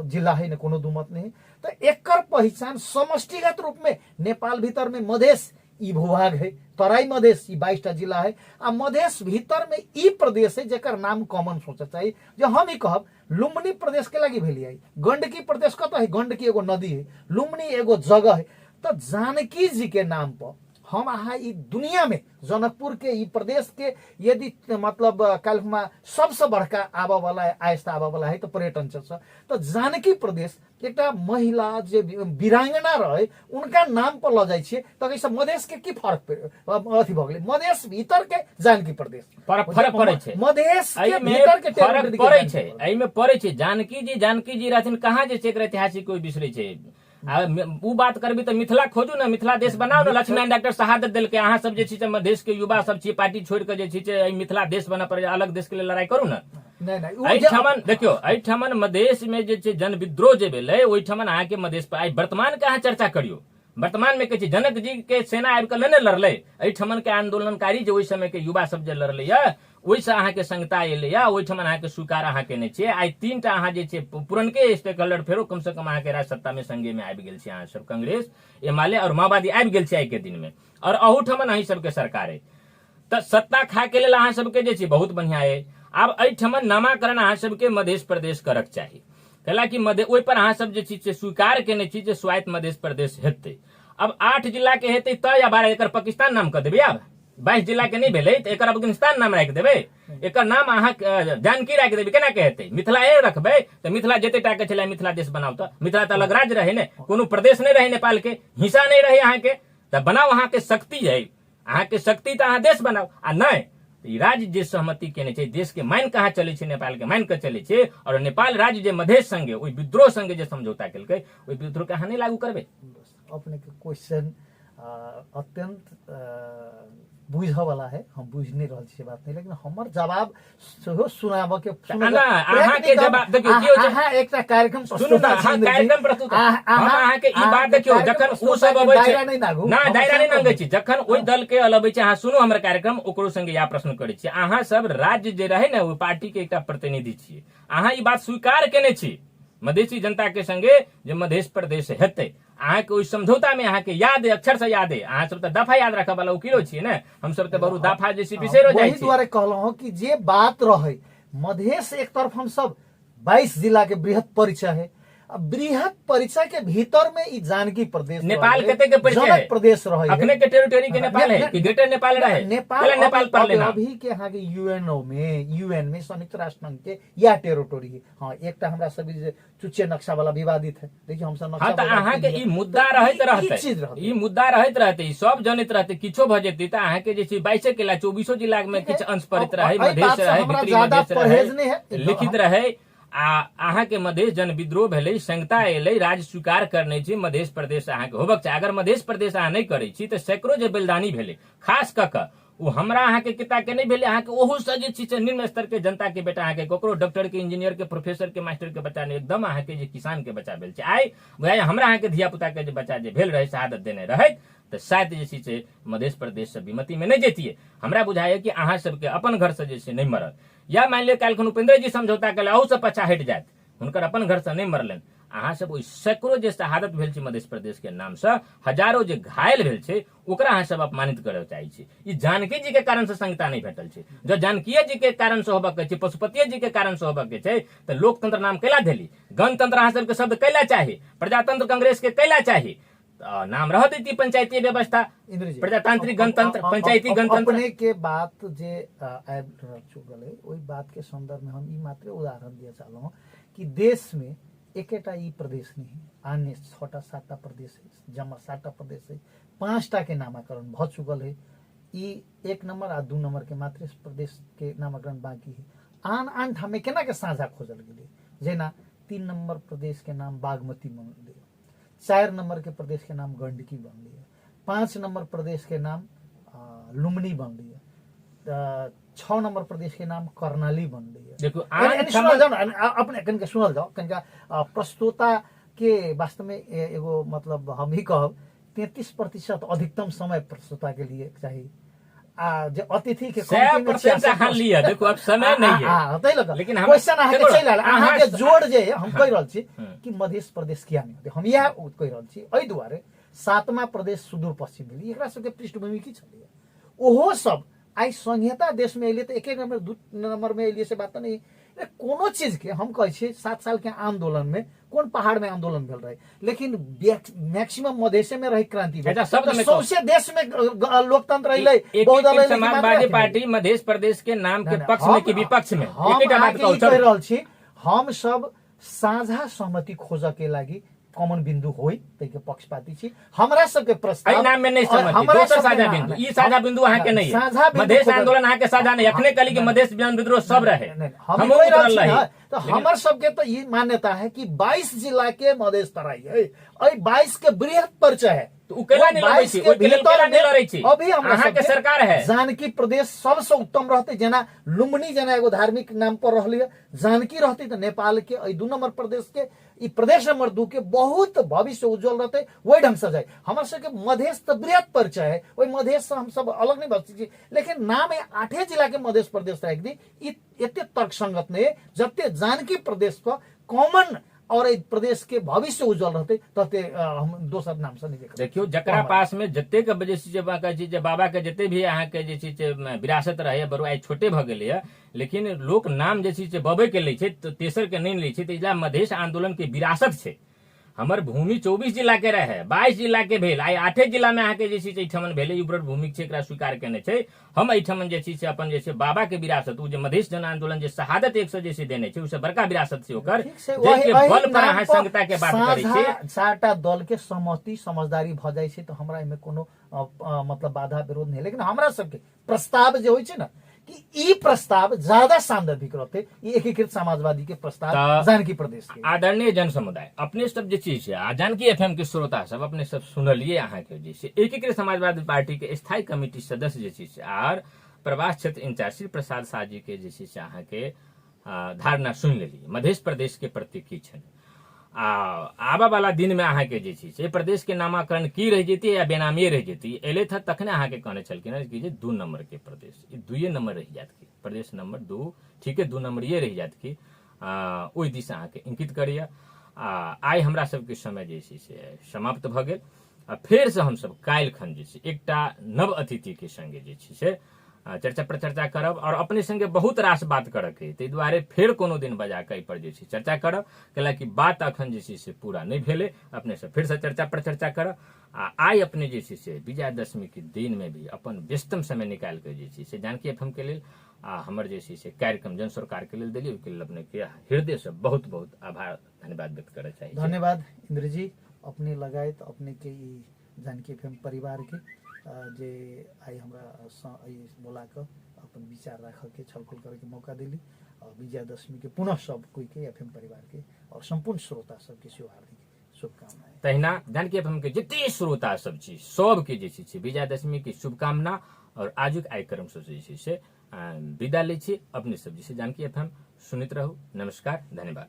जिला है न, कोनो दुमत नहीं। तो एकर पहचान समष्टिगत रूप में नेपाल भीतर में मधेश ई भूभाग है, तराई मधेश ई 22टा जिला है, आ मधेश भीतर में ई प्रदेश है जेकर नाम कॉमन सोचे चाहिए। जो हम ही कहब लुम्बिनी प्रदेश के लगी भेली है, गंडकी प्रदेश कत है, गंडकी एगो नदी है, लुम्बिनी एगो जगह है। तो जानकी जी के नाम पर हम अहाँ ई दुनिया में जनकपुर के ई प्रदेश के यदि मतलब काल्हिमा सबसे बड़का आबा वाला आयस्ता आबा वाला है तो पर्यटन छ, तो जानकी प्रदेश एकटा महिला जे वीरांगना रहे उनका नाम पर ल जाय छियै, तो कैसे मधेश के की फर्क अथी भ गेलै। मधेश भीतर के जानकी प्रदेश फर्क पड़ै छै, मधेश के भीतर के फर्क पड़ै छै, एहि में पड़ै छै। जानकी जी रहथिन कहाँ जे छै एकर ऐतिहासिक कोई बिसरै छै। उ बात करबी तो मिथिला खोजू ना, मिथिला देश बनाओ ना। लक्ष्मण डॉक्टर शहादत दिल के, अहाँ सब जे छी मधेश के युवा सब छी, पार्टी छोड़ के जे छी मिथिला देश बना पर अलग देश के लिए लड़ाई करू ना। एहिठमन देखियो एहिठमन मधेश में जे छै जन विद्रोह जे भेलै ओहिठमन अहाँके मधेश पर आइ वर्तमान के अहाँ चर्चा करियो। वर्तमान में कहै छै जनक जी के सेना आबि कऽ लेने लड़लै, एहिठमन के आंदोलनकारी जे ओहि समय के युवा सब जे लड़लै या ओहिसँ अहाँके संगता एलै या ओहिठमन अहाँके स्वीकार अहाँ केने छियै। आइ 3टा अहाँ जे छै पुरनके स्टेक होल्डर फेरो कम से कम अहाँके राज सत्ता में संगे में आबि गेल छै। अहाँ सब कांग्रेस, एमाले और माओवादी आबि गेल छै आइ के दिन में, और अहूठमन अहीं सबके सरकार है। तऽ सत्ता खा के लेल अहाँ सबके जे छै बहुत बढ़िया है। आब एहिठमन नामाकरण अहाँ सबके मध्य प्रदेश करक चाही, कैलाकि ओहि पर अहाँ सब जे छै से स्वीकार केने छी जे स्वायत्त मध्य प्रदेश हेतै। अब 8 जिला के हेतै तऽ या 12 एकर पाकिस्तान नाम कऽ देबै। आब 22 जिला के नहीं भेलै तऽ एकर अफगानिस्तान नाम राखि देबै, एकर नाम अहाँ जानकी राखि देबै, केना के हेतै? मिथिला ए रखबै तऽ मिथिला जते टा के छलै मिथिला देश बनाउ। तऽ मिथिला तऽ अलग राज्य रहे ने, कोनो प्रदेश नहीं रहे, नेपाल के हिस्सा नहीं रहे अहाँके, तऽ बनाउ। अहाँके शक्ति है, अहाँके शक्ति तऽ अहाँ देश बनाउ। आ नहीं ई राज्य जे सहमति केने छै, देश के मान कहाँ चले छै, नेपाल के मान के चले छै, और नेपाल राज्य जे मधेश संगे ओहि विद्रोह संगे जे समझौता केलकै ओहि विद्रोह के अहाँ नहीं लागू करबै। अपने के क्वेश्चन अत्यंत बुझ वाला है, हम बुझ नहीं रहा छी बात नहीं, लेकिन हमर जवाब सेहो सुनाबे के अहाँ के जवाब देखियो अहाँ एकटा कार्यक्रम सुनू ना, अहाँ कार्यक्रम प्रस्तुत हम अहाँ के ई बात देखियो जखन ओ सब अबै छै ना दायरा नहीं नांगै छी, जखन ओहि दल के अलबै छै अहाँ सुनू हमर कार्यक्रम, ओकरो संगे या प्रश्न करै छी। अहाँ सब राज्य जे रहे ने ओ पार्टी के एकटा प्रतिनिधि छियै, अहाँ ई बात स्वीकार केने छी मधेसी जनता के संगे जे मध्य प्रदेश हेतै। अहाँ के ओहि समझौता में अहाँ के याद है, अक्षर से याद है। अहाँ सब तऽ दफा याद रखै वाला वकीलो छियै ने, हम सब तऽ बरू दफा जैसी बिसैरो जाइ छी। दुआरे कहलहुं कि जे बात रहे मधेश एक तरफ हम सब 22 जिला के बृहत परिचय है, बृहत परिचय के भीतर में ई जानकी प्रदेश नेपाल कते के परिचय है, प्रदेश रहे अपने के टेरिटरी के नेपाल है कि ग्रेटर नेपाल रहे? नेपाल पर लेना अभी के यहाँ के यूएन में संयुक्त राष्ट्र संघ के या टेरिटरी है। हाँ एकटा हमरा सब जे चुच्चे नक्शा वाला विवादित है, देखिए हम सब नक्शा। हाँ, अहाँ के ई मुद्दा रहैत रहतै, ई मुद्दा रहैत रहतै, सब जनैत रहतै, किछो भ जेतै तऽ अहाँ के जे छै 22 जिला 24 जिला में किछ अंश पड़ैत रहे, मधेश रहे, भितरी मधेश रहे, लिखित रहे। अहाँ के मधेश जन विद्रोह भेलै, संगता एलै, राज्य स्वीकार करने छी मध्य प्रदेश अहाँ के होबक चाही। अगर मध्य प्रदेश अहाँ नहीं करै छी तऽ सैकड़ों जे बलिदानी भेलै, खास कऽ कऽ ओ हमरा अहाँ के किता के नहीं भेलै, अहाँ के ओहू से जे छै निम्न स्तर के जनता के बेटा अहाँ के ककरो डॉक्टर के, इंजीनियर के, प्रोफेसर के, मास्टर के बच्चा नहीं, एकदम अहाँ के जे किसान के बच्चा भेल छै। आइ बुझाइए हमरा अहाँ के धिया पुता के जे बच्चा जे भेल रहे, शहादत देने रहे, तऽ शायद जे छै से मध्य प्रदेश से विमति में नहीं जैतियै। हमरा बुझाइए कि अहाँ सबके अपन घर से जे छै नहीं मरल, या मान लिअ काल्हि उपेंद्र जी समझौता केलक अहू से पाछा हटि जायत, हुनकर अपन घर से नहीं मरलनि। अहाँ सब ओहि सैकड़ों जे शहादत भेल छै मध्य प्रदेश के नाम से, हजारों जे घायल भेल छै, ओकरा अहाँ सब अपमानित करय चाहै छी। ई जानकी जी के कारण से संगता नहीं भेटल छै। जो जानकीय जी के कारण से होबक छै, पशुपति जी के कारण से होबक छै, तो लोकतंत्र नाम कैला देली, गणतंत्र अहाँ सबके शब्द कैला चाही, प्रजातंत्र कांग्रेस के कैला चाही, नाम रह देती पंचायती व्यवस्था, प्रजातांत्रिक गणतंत्र, पंचायती गणतंत्र। अपने के बात जे आबि चुकल है ओहि बात के संदर्भ में हम ई मात्र उदाहरण दिए चाहलहुँ कि देश में एकेटा ई प्रदेश नहीं है, अन्य 6टा-7टा प्रदेश है, जमा 7टा प्रदेश है, 5टा के नामाकरण भ चुकल है। ई 1 नंबर आ 2 नंबर के मात्र प्रदेश के नामाकरण बाकी है। आन ठाम में केना के साझा खोजल गेलै, जेना 3 नंबर प्रदेश के नाम बागमती बनलै, 4 नंबर के प्रदेश के नाम गंडकी बनलै, 5 नंबर प्रदेश के नाम लुम्बिनी बनलै, 6 नंबर प्रदेश के नाम कर्णाली बनलै। देखो अपने कनिका सुनल जाओ, कनिका प्रस्तुता के वास्तव में एगो मतलब हम ही कहब 33% अधिकतम समय प्रस्तुता के लिए चाहिए। जे अतिथि के लिया देखो अब समय नहीं है, लेकिन क्वेश्चन अहाँ के चलि आयल, अहाँ के जोड़ जे हम कहि रहल छी कि मध्य प्रदेश किया नहीं होते, हम यह कहि रहल छी। एहि दुआरे 7वां प्रदेश सुदूर पश्चिम भेलै, एकरा सबके पृष्ठभूमि की छलै, ओहो सब आई संहिता देश में एलिए तो 1 नंबर 2 नंबर में एलिए से बात नहीं। कोनो चीज के हम कहे छी 7 साल के आंदोलन में कोन पहाड़ में आंदोलन भेल रहे, लेकिन मैक्सिमम मधेश में रही क्रांति, सबसे देश में लोकतंत्र रही, समाजवादी पार्टी मध्य प्रदेश के नाम के पक्ष में कि विपक्ष में, हम सब साझा सहमति खोज के लागी कॉमन बिंदु होई तै के पक्षपाती छी। हमरा सबके प्रस्ताव नाम में नहीं सहमति, दोसर साझा बिंदु, ई साझा बिंदु अहाँ के नहीं है, मधेश आंदोलन अहाँ के साझा नहीं, अखने कली के मधेश जन विद्रोह सब रहे, हम उतरल रही। तो हमर सबके तो ई मान्यता है कि 22 जिला के मधेश तराई है, 22 के बृहत परिचय है, तो उ केला नहीं लड़ै छी, ओइ के लेल केला नहीं लड़ै छी, अभी हमरा अहाँ के सबके सरकार है। जानकी प्रदेश सबसे उत्तम रहते, जेना लुम्बिनी जेना एगो धार्मिक नाम पर रहली है, जानकी रहती तो नेपाल के 2 नंबर प्रदेश के ई प्रदेश नंबर 2 के बहुत भविष्य उज्जवल रहते, वही ढंग से जाए। हमर सबके मधेश तो बृहत परिचय है, वही मधेश से हम सब अलग नहीं बच छी, लेकिन नाम 8 जिला के मधेश प्रदेश राख दी, एते तर्कसंगत नहीं है। जबते जानकी प्रदेश का कॉमन और एक प्रदेश के भविष्य उज्जवल रहते तते हम दोसर नाम से नहीं देख। देखियो जकरा पास में जते के वजह से बाबा के जते भी अहाँ के जे छै विरासत रहे बरु आइ छोटे भ गेलै है, लेकिन लोक नाम जे छै बबे के लै छै, तो तेसर के नहीं लै छै। तो इला मधेश आंदोलन के विरासत छै। हमर भूमि 24 जिला के रहे, 22 जिला के भेल, आइ 8 जिला में अहाँ के जे छै एठमन भेलै, उब्रर भूमि छै, एकरा स्वीकार केने छै। हम एठमन जे छै अपन जे छै बाबा के विरासत, उ जे मधेश जन आंदोलन जे शहादत 100 जे छै देने छै, उ से बड़का विरासत छै ओकर, जे के बल पर अहाँ संगता के बात करै छै। साटा दल के सहमति समझदारी भ जाय छै, तो हमरा एमे कोनो मतलब बाधा विरोध नहीं। लेकिन हमरा सबके प्रस्ताव जे होय छै ना, कि ई प्रस्ताव ज्यादा सांदर्भिक रहते, ई एकीकृत समाजवादी के प्रस्ताव जानकी प्रदेश के। आदरणीय जन समुदाय, अपने सब जे चीज है जानकी एफएम के श्रोता सब अपने सब सुनलिए, अहाँ के जे छै एकीकृत समाजवादी पार्टी के स्थायी कमिटी सदस्य जे छै आर प्रवास क्षेत्र इंचार्ज श्री प्रसाद शाह जी के जे छै अहाँ के धारणा सुन लेलिए। मध्य प्रदेश के प्रति की छै, आबा वाला दिन में अहाँ के जे छै प्रदेश के नामाकरण की रह जेती या बेनामी रह जेती, एले था तखने अहाँ के कहने छलखिन कि जे 2 नंबर के प्रदेश, ई 2 नंबर रह जात की प्रदेश नंबर 2, ठीक है 2 नंबर ये रह जात की ओहि दिस अहाँ के इंकित करिए। आइ हमरा सबके समय जे छै से समाप्त भ गेल। फेर से हम सब काल्हि खन जे छै एकटा नव अतिथि के संगे जे छै से चर्चा पर चर्चा करब, और अपने संगे बहुत रास बात करक है, ताहि दुआरे फेर कोनो दिन बजा के पर जे छै चर्चा करब, कैलाकि बात अखन जे छै से पूरा नहीं भेले। अपने से फिर से चर्चा पर चर्चा करब। आइ अपने जे छै से विजयादशमी के दिन में भी अपन व्यस्तम समय निकाल के जे छै से जानकी एफएम के लेल हमर जे छै से कार्यक्रम जन सरकार के लेल देलिए, ओहि के लेल अपने के हृदय से बहुत बहुत आभार धन्यवाद व्यक्त करे चाहिए। धन्यवाद इंद्र जी, अपने लगायत अपने के जानकी एफएम परिवार के जे आई हमरा बोला के अपन विचार रख के छलफल करे के मौका दिली। विजयादशमी के पुनः सब कोई के एफएम परिवार के और संपूर्ण श्रोता सब के हार्दिक शुभकामनाएं। तहिना जानकी एफएम के जते श्रोता सब छी सब के जे छै विजयादशमी के शुभकामना, और आजुक कार्यक्रम से जे छै विदा लै छी। अपने सब जे जानकी एफएम सुनित रहू। नमस्कार, धन्यवाद।